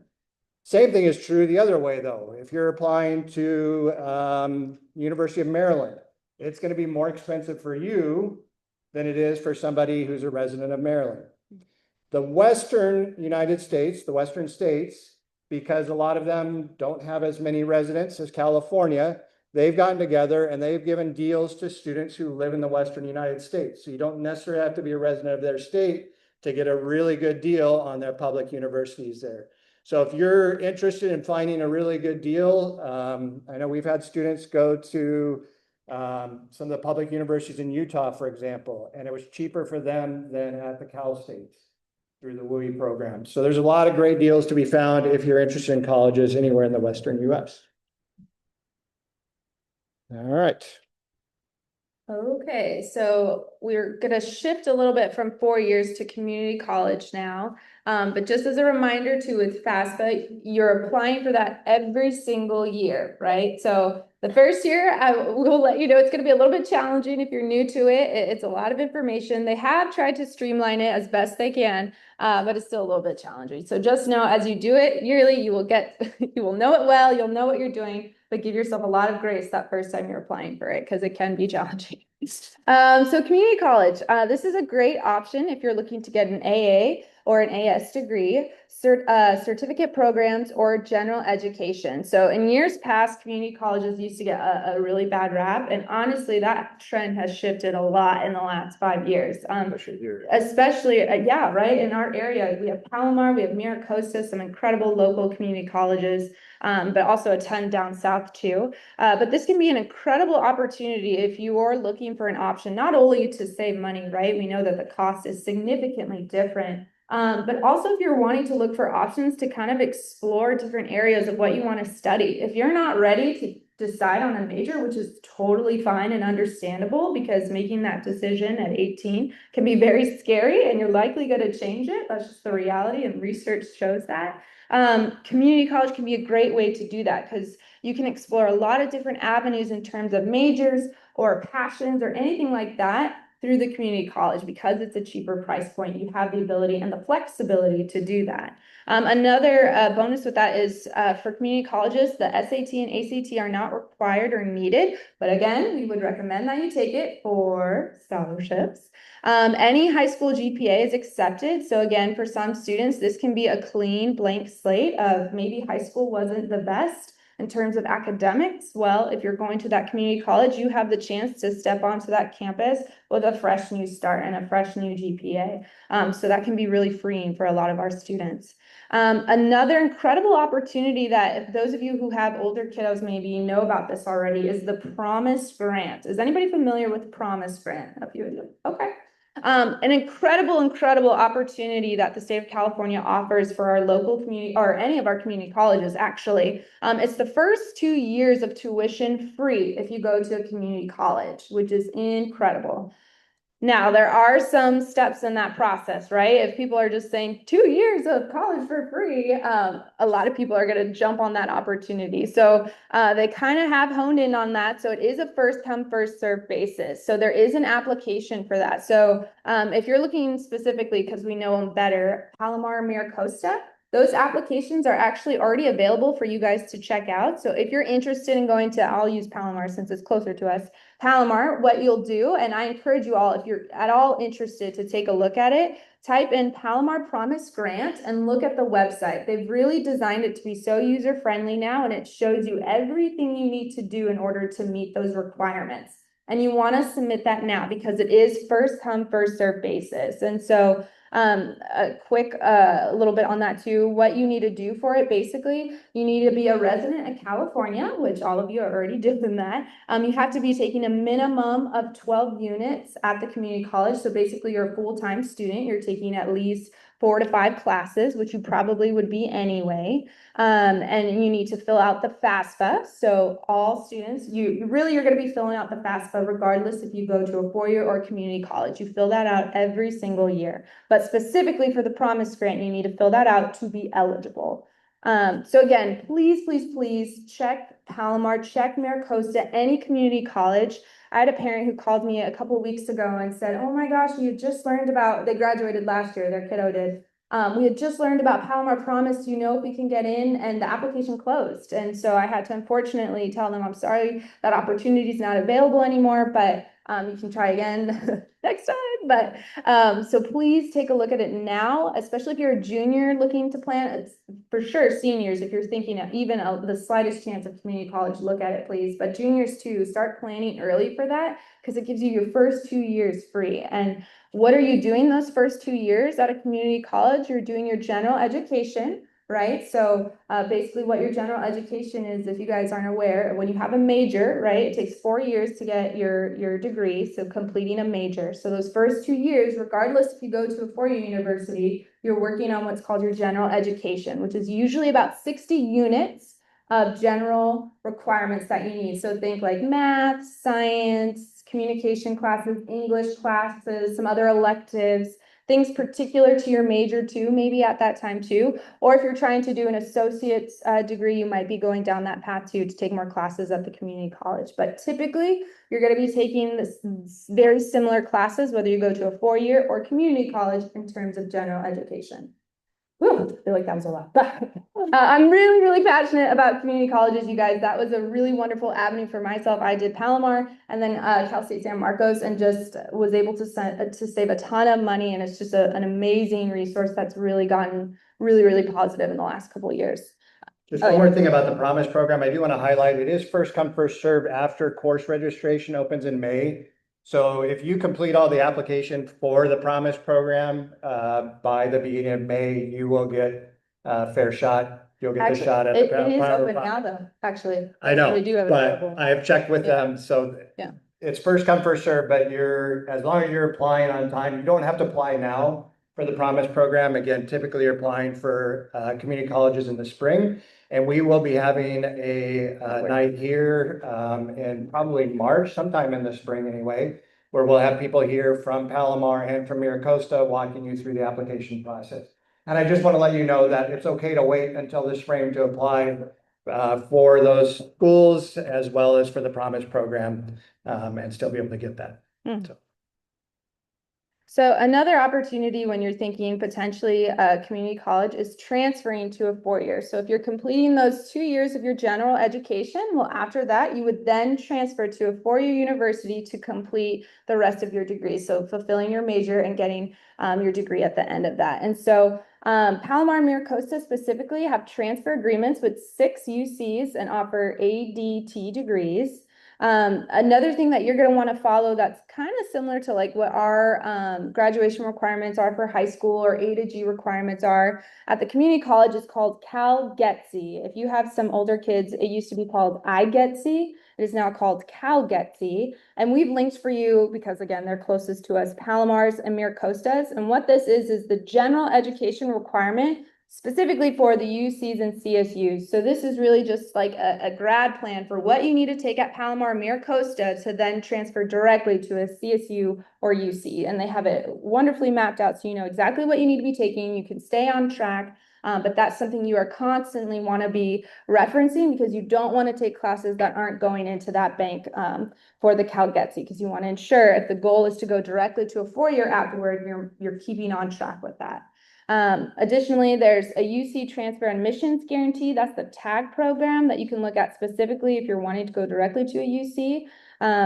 A: Same thing is true the other way, though. If you're applying to University of Maryland, it's going to be more expensive for you than it is for somebody who's a resident of Maryland. The Western United States, the Western states, because a lot of them don't have as many residents as California, they've gotten together and they've given deals to students who live in the Western United States. So you don't necessarily have to be a resident of their state to get a really good deal on their public universities there. So if you're interested in finding a really good deal, I know we've had students go to some of the public universities in Utah, for example, and it was cheaper for them than at the Cal States through the WUI program. So there's a lot of great deals to be found if you're interested in colleges anywhere in the Western US. All right.
B: Okay, so we're gonna shift a little bit from 4 years to community college now. But just as a reminder too, with FAFSA, you're applying for that every single year, right? So the first year, I will let you know it's gonna be a little bit challenging if you're new to it. It's a lot of information. They have tried to streamline it as best they can, but it's still a little bit challenging. So just know as you do it yearly, you will you will know it well, you'll know what you're doing, but give yourself a lot of grace that first time you're applying for it because it can be challenging. So community college, this is a great option if you're looking to get an AA or an AS degree, certificate programs, or general education. So in years past, community colleges used to get a really bad rap, and honestly, that trend has shifted a lot in the last 5 years. Especially, yeah, right, in our area, we have Palomar, we have Miracosta, some incredible local community colleges, but also a ton down south too. But this can be an incredible opportunity if you are looking for an option, not only to save money, right? We know that the cost is significantly different, but also if you're wanting to look for options to kind of explore different areas of what you want to study. If you're not ready to decide on a major, which is totally fine and understandable because making that decision at 18 can be very scary and you're likely going to change it. That's just the reality, and research shows that. Community college can be a great way to do that because you can explore a lot of different avenues in terms of majors or passions or anything like that through the community college. Because it's a cheaper price point, you have the ability and the flexibility to do that. Another bonus with that is for community colleges, the SAT and ACT are not required or needed, but again, we would recommend that you take it for scholarships. Any high school GPA is accepted. So again, for some students, this can be a clean blank slate of maybe high school wasn't the best in terms of academics. Well, if you're going to that community college, you have the chance to step onto that campus with a fresh new start and a fresh new GPA. So that can be really freeing for a lot of our students. Another incredible opportunity that if those of you who have older kiddos maybe know about this already is the Promise Grant. Is anybody familiar with Promise Grant? A few of you. Okay. An incredible opportunity that the state of California offers for our local community or any of our community colleges, actually. It's the first 2 years of tuition free if you go to a community college, which is incredible. Now, there are some steps in that process, right? If people are just saying 2 years of college for free, a lot of people are going to jump on that opportunity. So they kind of have honed in on that. So it is a first come, first serve basis. So there is an application for that. So if you're looking specifically, because we know them better, Palomar, Miracosta, those applications are actually already available for you guys to check out. So if you're interested in going to, I'll use Palomar since it's closer to us, Palomar, what you'll do, and I encourage you all, if you're at all interested to take a look at it, type in Palomar Promise Grant and look at the website. They've really designed it to be so user-friendly now, and it shows you everything you need to do in order to meet those requirements. And you want to submit that now because it is first come, first serve basis. And so a quick little bit on that too. What you need to do for it, basically, you need to be a resident of California, which all of you are already doing that. You have to be taking a minimum of 12 units at the community college. So basically, you're a full-time student. You're taking at least 4 to 5 classes, which you probably would be anyway. And you need to fill out the FAFSA. So all students, you're going to be filling out the FAFSA regardless if you go to a 4-year or community college. You fill that out every single year. But specifically for the Promise Grant, you need to fill that out to be eligible. So again, please check Palomar, check Miracosta, any community college. I had a parent who called me a couple of weeks ago and said, oh my gosh, you just learned about, they graduated last year, their kiddo did. We had just learned about Palomar Promise, do you know if we can get in? And the application closed. And so I had to unfortunately tell them, I'm sorry, that opportunity is not available anymore, but you can try again next time. But so please take a look at it now, especially if you're a junior looking to plan. It's for sure seniors, if you're thinking of even the slightest chance of community college, look at it, please. But juniors too, start planning early for that because it gives you your first 2 years free. And what are you doing those first 2 years at a community college? You're doing your general education, right? So basically what your general education is, if you guys aren't aware, when you have a major, right, it takes 4 years to get your degree, so completing a major. So those first 2 years, regardless if you go to a four-year university, you're working on what's called your general education, which is usually about 60 units of general requirements that you need. So think like math, science, communication classes, English classes, some other electives, things particular to your major too, maybe at that time too. Or if you're trying to do an associate's degree, you might be going down that path too to take more classes at the community college. But typically, you're going to be taking this very similar classes, whether you go to a four-year or community college in terms of general education. Whew, I feel like that was a lot. I'm really, really passionate about community colleges, you guys. That was a really wonderful avenue for myself. I did Palomar and then Cal State San Marcos and just was able to save a ton of money. And it's just an amazing resource that's really gotten really, really positive in the last couple of years.
A: Just one more thing about the Promise program. I do want to highlight, it is first come, first serve after course registration opens in May. So if you complete all the application for the Promise program by the beginning of May, you will get a fair shot. You'll get the shot at
B: it
A: the
B: is open now though, actually.
A: I know,
B: They do have it
A: but
B: available.
A: I have checked with them, so
B: Yeah.
A: it's first come, first serve, but as long as you're applying on time, you don't have to apply now for the Promise program. Again, typically you're applying for community colleges in the spring. And we will be having a night here in probably March, sometime in the spring anyway, where we'll have people here from Palomar and from Miracosta walking you through the application process. And I just want to let you know that it's okay to wait until the spring to apply for those schools as well as for the Promise program and still be able to get that.
B: So another opportunity when you're thinking potentially a community college is transferring to a four-year. So if you're completing those 2 years of your general education, well, after that, you would then transfer to a four-year university to complete the rest of your degree. So fulfilling your major and getting your degree at the end of that. And so Palomar and Miracosta specifically have transfer agreements with 6 UCs and offer ADT degrees. Another thing that you're going to want to follow that's kind of similar to like what our graduation requirements are for high school or A to G requirements are at the community college is called CAHS-Studio. If you have some older kids, it used to be called iGETC. It is now called CAHS-Studio. And we've linked for you because again, they're closest to us, Palomar's and Miracostas. And what this is the general education requirement specifically for the UCs and CSUs. So this is really just like a grad plan for what you need to take at Palomar or Miracosta to then transfer directly to a CSU or UC. And they have it wonderfully mapped out so you know exactly what you need to be taking. You can stay on track, but that's something you are constantly want to be referencing because you don't want to take classes that aren't going into that bank for the CalGETC because you want to ensure if the goal is to go directly to a four-year afterward, you're keeping on track with that. Additionally, there's a UC transfer admissions guarantee. That's the TAG program that you can look at specifically if you're wanting to go directly to a UC.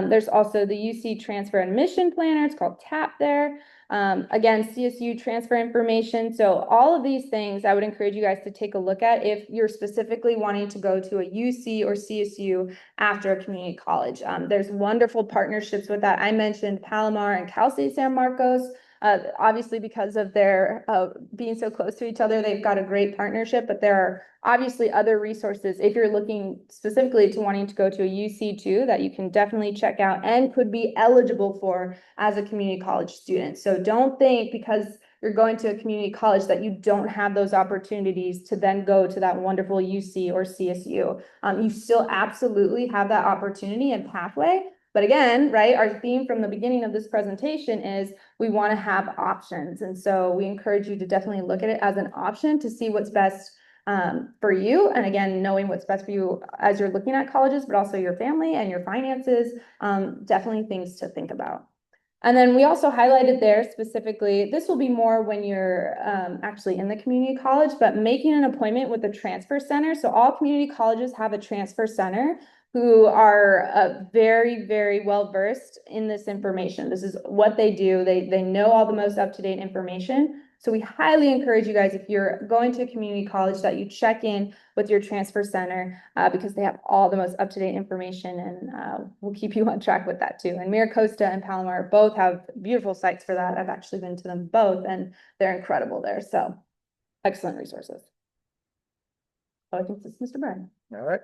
B: There's also the UC transfer admission planner. It's called TAP there. Again, CSU transfer information. So all of these things I would encourage you guys to take a look at if you're specifically wanting to go to a UC or CSU after a community college. There's wonderful partnerships with that. I mentioned Palomar and Cal State San Marcos. Obviously, because of their being so close to each other, they've got a great partnership, but there are obviously other resources if you're looking specifically to wanting to go to a UC too that you can definitely check out and could be eligible for as a community college student. So don't think because you're going to a community college that you don't have those opportunities to then go to that wonderful UC or CSU. You still absolutely have that opportunity and pathway. But again, right, our theme from the beginning of this presentation is we want to have options. And so we encourage you to definitely look at it as an option to see what's best for you. And again, knowing what's best for you as you're looking at colleges, but also your family and your finances, definitely things to think about. And then we also highlighted there specifically, this will be more when you're actually in the community college, but making an appointment with the transfer center. So all community colleges have a transfer center who are very, very well versed in this information. This is what they do. They know all the most up-to-date information. So we highly encourage you guys, if you're going to a community college, that you check in with your transfer center because they have all the most up-to-date information, and we'll keep you on track with that too. And Miracosta and Palomar both have beautiful sites for that. I've actually been to them both and they're incredible there. So excellent resources. Oh, I think it's Mr. Bryan.
A: All right.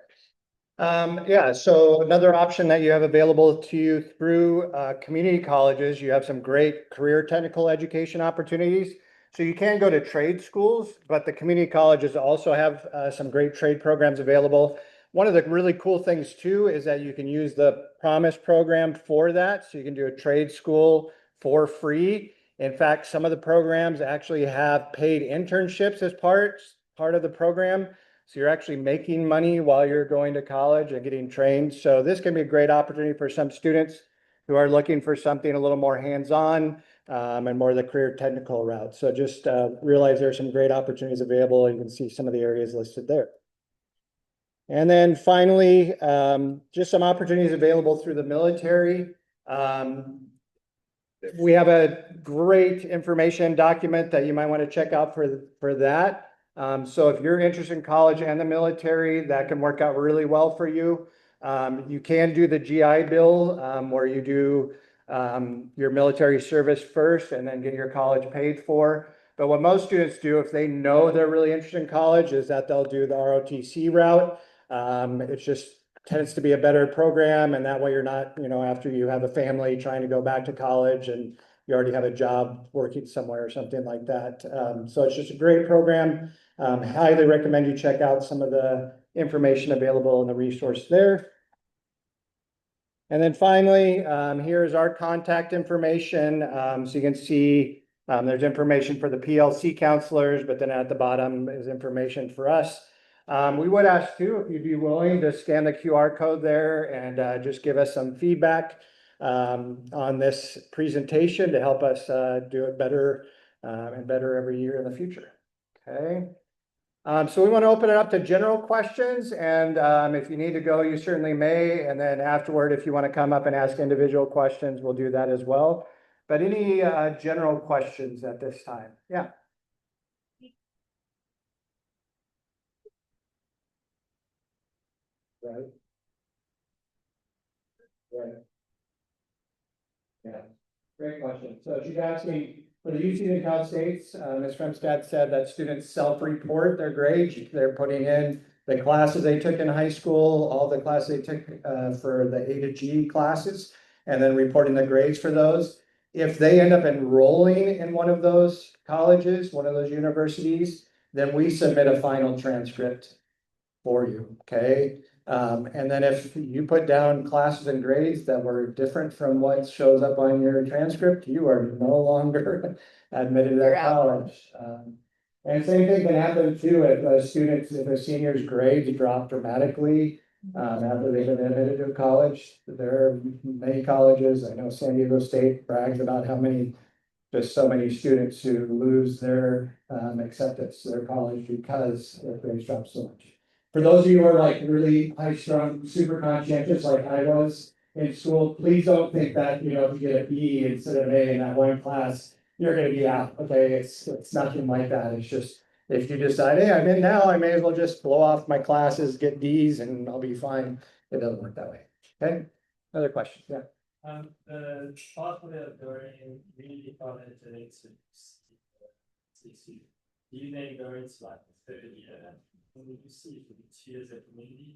A: Yeah, so another option that you have available to you through community colleges, you have some great career technical education opportunities. So you can go to trade schools, but the community colleges also have some great trade programs available. One of the really cool things too is that you can use the Promise program for that. So you can do a trade school for free. In fact, some of the programs actually have paid internships as part of the program. So you're actually making money while you're going to college and getting trained. So this can be a great opportunity for some students who are looking for something a little more hands-on and more of the career technical route. So just realize there's some great opportunities available. You can see some of the areas listed there. And then finally, just some opportunities available through the military. We have a great information document that you might want to check out for that. So if you're interested in college and the military, that can work out really well for you. You can do the GI Bill where you do your military service first and then get your college paid for. But what most students do, if they know they're really interested in college, is that they'll do the ROTC route. It just tends to be a better program, and that way you're not, after you have a family trying to go back to college and you already have a job working somewhere or something like that. So it's just a great program. Highly recommend you check out some of the information available in the resource there. And then finally, here's our contact information. So you can see there's information for the PLC counselors, but then at the bottom is information for us. We would ask too, if you'd be willing to scan the QR code there and just give us some feedback on this presentation to help us do it better and better every year in the future. Okay. So we want to open it up to general questions, and if you need to go, you certainly may. And then afterward, if you want to come up and ask individual questions, we'll do that as well. But any general questions at this time? Yeah. Right. Right. Yeah. Great question. So she's asking, for the UC and Cal States, Ms. Fremstad said that students self-report their grades. They're putting in the classes they took in high school, all the classes they took for the A to G classes, and then reporting the grades for those. If they end up enrolling in one of those colleges, one of those universities, then we submit a final transcript for you, okay? And then if you put down classes and grades that were different from what shows up on your transcript, you are no longer admitted to that college. And same thing can happen too if students, if a senior's grades drop dramatically after they've been admitted to college. There are many colleges, I know San Diego State brags about how many, just so many students who lose their acceptance to their college because their grades drop so much. For those of you who are like really high strung, super conscientious like I was in school, please don't think that, if you get a B instead of an A in that one class, you're gonna be out, okay? It's nothing like that. It's just, if you decide, hey, I'm in now, I may as well just blow off my classes, get Ds and I'll be fine. It doesn't work that way, okay? Other questions, yeah.
C: The possibility of going really college and into CC. Do you think going to like the third year? When you see for the 2 years of community,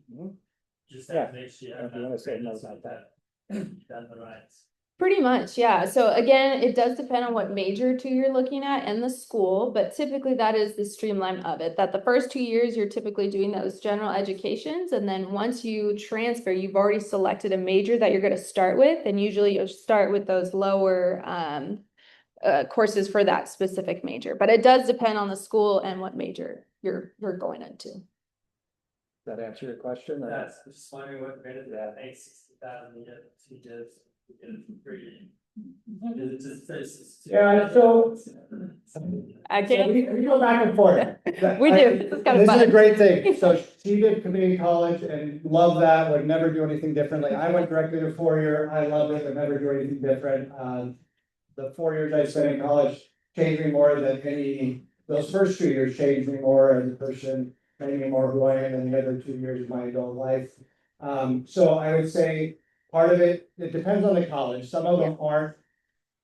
C: just that next year,
A: If you want to say more about that.
C: Done the right.
B: Pretty much, yeah. So again, it does depend on what major two you're looking at and the school, but typically that is the streamline of it, that the first 2 years you're typically doing those general educations. And then once you transfer, you've already selected a major that you're going to start with. And usually you'll start with those lower courses for that specific major, but it does depend on the school and what major you're going into.
A: Does that answer your question?
C: That's just wondering what credit that makes 60,000 a year, 2 years, 3 years.
A: Yeah, so
B: I
A: so we go back and forth.
B: We do. This is kind of
A: This is a
B: fun.
A: great thing. So she did community college and loved that, would never do anything differently. I went directly to four-year. I love it, would never do anything different. The 4 years I spent in college changed me more than those first 2 years changed me more as a person, made me more who I am than the other 2 years of my adult life. So I would say part of it depends on the college. Some of them aren't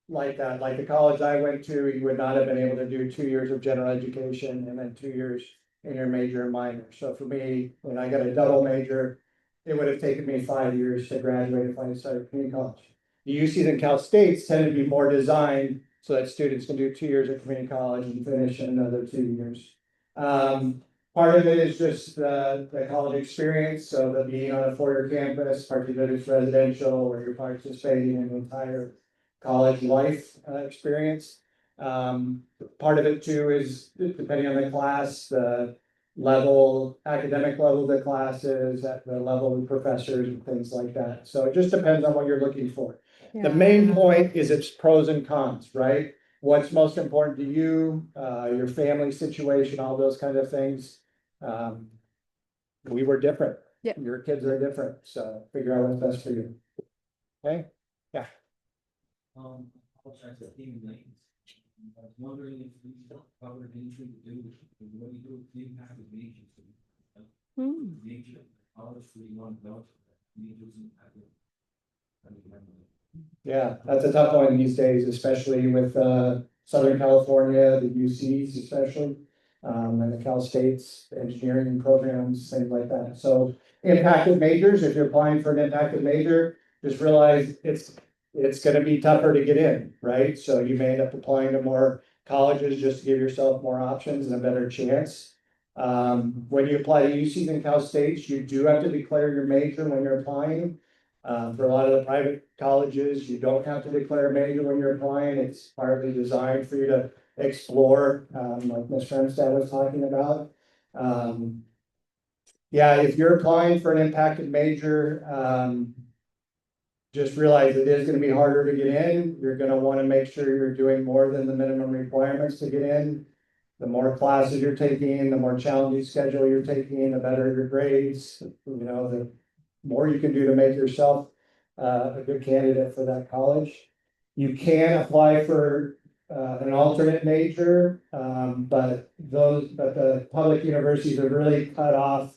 A: like that. Like the college I went to, you would not have been able to do 2 years of general education and then 2 years in your major and minor. So for me, when I got a double major, it would have taken me 5 years to graduate if I had started community college. The UCs and Cal States tend to be more designed so that students can do 2 years of community college and finish in another 2 years. Part of it is just the college experience, so the being on a four-year campus, particularly if it's residential, where you're participating in the entire college life experience. Part of it too is depending on the class, the academic level of the classes, at the level of professors and things like that. So it just depends on what you're looking for. The main point is its pros and cons, right? What's most important to you, your family situation, all those kind of things. We were different.
B: Yeah.
A: Your kids are different, so figure out what's best for you. Okay? Yeah.
D: Apologize for being late. I was wondering if we covered anything to do with what you do with the impact of majors. Major, college, we want to go. Majors impact.
A: Yeah, that's a tough one these days, especially with Southern California, the UCs especially, and the Cal States, the engineering programs, things like that. So impacted majors, if you're applying for an impacted major, just realize it's gonna be tougher to get in, right? So you may end up applying to more colleges just to give yourself more options and a better chance. When you apply to UCs and Cal States, you do have to declare your major when you're applying. For a lot of the private colleges, you don't have to declare a major when you're applying. It's partly designed for you to explore, like Ms. Fremstad was talking about. Yeah, if you're applying for an impacted major, just realize it is gonna be harder to get in. You're gonna wanna make sure you're doing more than the minimum requirements to get in. The more classes you're taking, the more challenging schedule you're taking, the better your grades, the more you can do to make yourself a good candidate for that college. You can apply for an alternate major, but the public universities have really cut off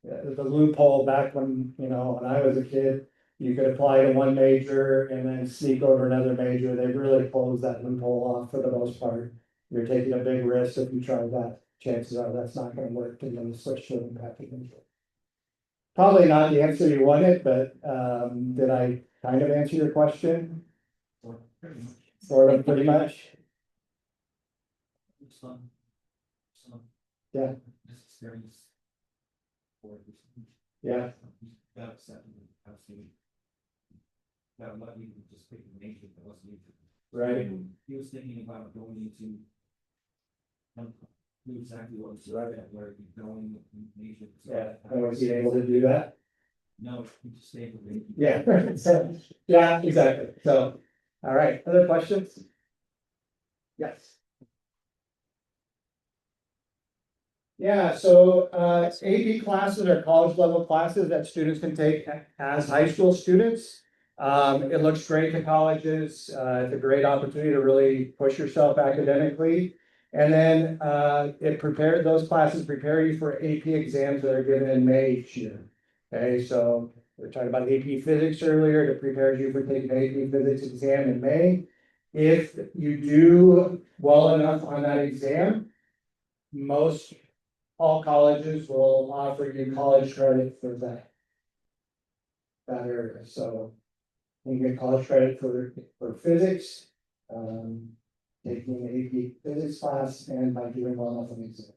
A: the loophole back when I was a kid. You could apply to one major and then sneak over another major. They've really closed that loophole off for the most part. You're taking a big risk if you try that. Chances are that's not going to work to then switch to an impacted major. Probably not the answer you wanted, but did I kind of answer your question? Sort of, pretty much. Yeah. Yeah.
D: That let me just pick a major that wasn't needed.
A: Right.
D: He was thinking about going into. Knew exactly what was right at where you're going major.
A: Yeah. And was he able to do that?
D: No, he just stayed with me.
A: Yeah. So, yeah, exactly. So, all right. Other questions? Yes. Yeah, so AP classes are college level classes that students can take as high school students. It looks great to colleges. It's a great opportunity to really push yourself academically. And then those classes prepare you for AP exams that are given in May each year. Okay, so we were talking about AP physics earlier. It prepares you for taking an AP physics exam in May. If you do well enough on that exam, all colleges will offer you college credit for that area. So you get college credit for physics, taking an AP physics class, and by doing well enough on the exam.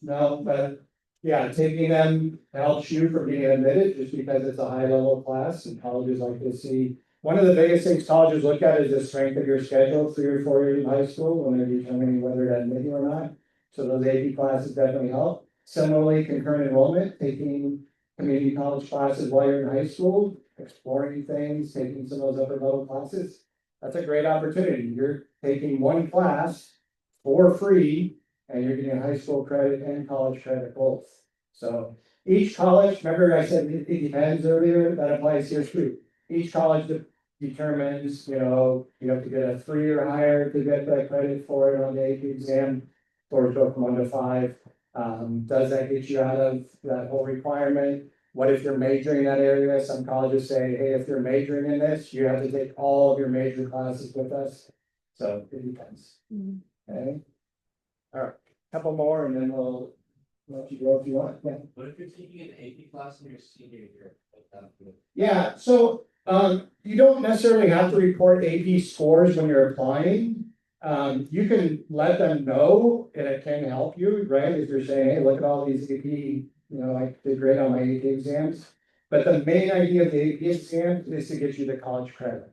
A: No, but yeah, taking them helps you from being admitted just because it's a high level class and colleges like to see. One of the biggest things colleges look at is the strength of your schedule 3 or 4 years in high school when they're determining whether to admit you or not. So those AP classes definitely help. Similarly, concurrent enrollment, taking community college classes while you're in high school, exploring things, taking some of those upper level classes. That's a great opportunity. You're taking one class for free and you're getting high school credit and college credit both. So each college, remember I said it depends earlier, that applies here too. Each college determines, you have to get a 3 or higher to get that credit for it on the AP exam, scores go from 1 to 5. Does that get you out of that whole requirement? What if you're majoring in that area? Some colleges say, hey, if you're majoring in this, you have to take all of your major classes with us. So it depends. Okay. All right, couple more and then we'll let you go if you want. Yeah.
D: What if you're taking an AP class in your senior year?
A: Yeah, so you don't necessarily have to report AP scores when you're applying. You can let them know and it can help you, right? If you're saying, hey, look at all these AP, I did great on my AP exams. But the main idea of the AP exam is to get you the college credit.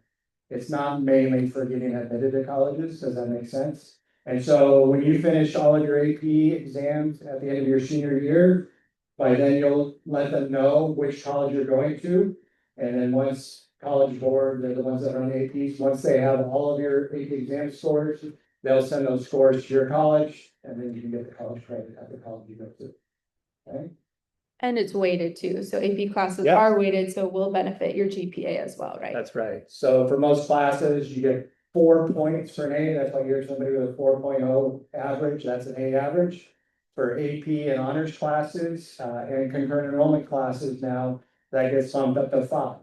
A: It's not mainly for getting admitted to colleges. Does that make sense? And so when you finish all of your AP exams at the end of your senior year, by then you'll let them know which college you're going to. And then once College Board, they're the ones that run APs, once they have all of your AP exam scores, they'll send those scores to your college, and then you can get the college credit at the college you go to. Okay?
B: And it's weighted too, so AP classes
A: Yeah.
B: are weighted, so it will benefit your GPA as well, right?
A: That's right. So for most classes, you get 4 points for an A. That's why you're somebody with a 4.0 average. That's an A average. For AP and honors classes and concurrent enrollment classes now, that gets bumped up to 5.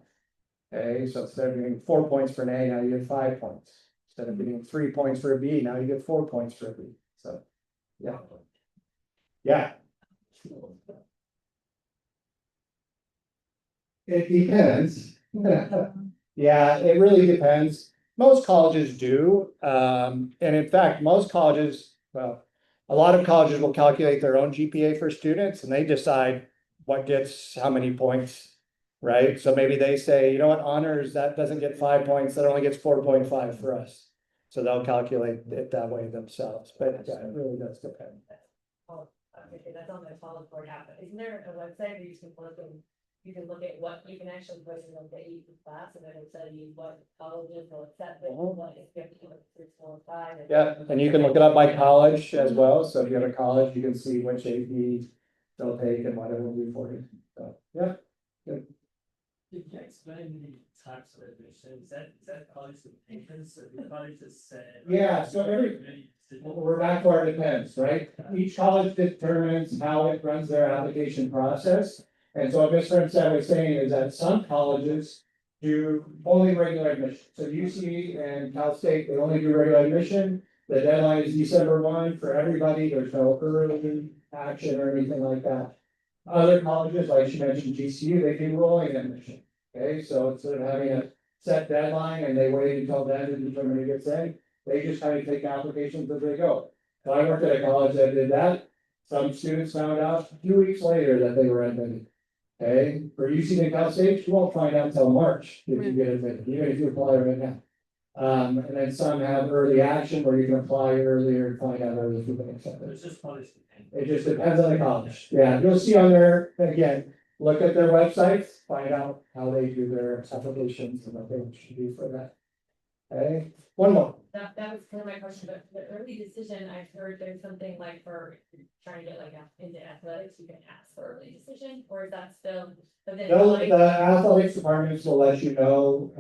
A: Okay, so instead of getting 4 points for an A, now you get 5 points. Instead of getting 3 points for a B, now you get 4 points for a B. So, yeah. Yeah. It depends. Yeah, it really depends. Most colleges do. And in fact, most colleges, well, a lot of colleges will calculate their own GPA for students and they decide what gets how many points, right? So maybe they say, you know what, honors, that doesn't get 5 points, that only gets 4.5 for us. So they'll calculate it that way themselves, but yeah, it really does depend.
E: Oh, okay, that's on the college board app, but isn't there a website where you can look at what you can actually put in like the AP class and then it'll tell you what colleges will accept it, what if you have to do like 3, 4, 5.
A: Yeah, and you can look it up by college as well. So if you have a college, you can see which AP they'll take and what it will do for you. So, yeah. Good.
C: Can you explain the types of admission? Is that college dependence, or the college is said?
A: Yeah, so we're back to our depends, right? Each college determines how it runs their application process. And so what Mr. Instead was saying is that some colleges do only regular admission. So UC and Cal State, they only do regular admission. The deadline is December 1 for everybody. There's no early action or anything like that. Other colleges, like she mentioned, GCU, they do rolling admission. Okay, so instead of having a set deadline and they wait until then to determine who gets in, they just kind of take applications as they go. So I worked at a college that did that. Some students found out 2 weeks later that they were admitted. Okay, for UC and Cal State, you won't find out until March if you get admitted, even if you apply right now. And then some have early action where you can apply earlier and find out early if you've been accepted.
C: It's just college dependent.
A: It just depends on the college. Yeah, you'll see on there, again, look at their websites, find out how they do their applications and what they should do for that. Okay, one more.
E: That was kind of my question, but the early decision, I've heard there's something like for trying to get like into athletics, you can ask for early decision, or is that still? But then
A: The athletics departments will let you know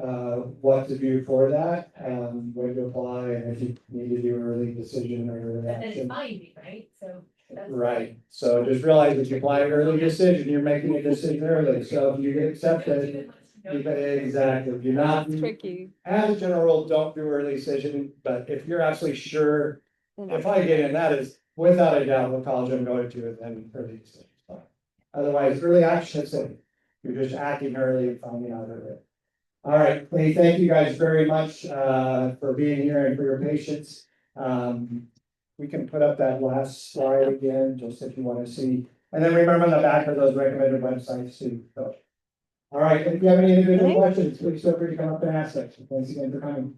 A: what to do for that, when to apply, and if you need to do early decision or early
E: and it's
A: action.
E: binding, right? So that's.
A: Right, so just realize if you apply early decision, you're making a decision early, so if you get accepted, exactly, if you're not.
B: Tricky.
A: As a general rule, don't do early decision, but if you're absolutely sure, if I get in, that is without a doubt what college I'm going to, and then early decision. Otherwise, early action is safe. You're just acting early and finding out early. All right, Lee, thank you guys very much for being here and for your patience. We can put up that last slide again, just if you want to see. And then remember on the back of those recommended websites too. So, all right, if you have any individual questions, please feel free to come up and ask us. Thanks again for coming.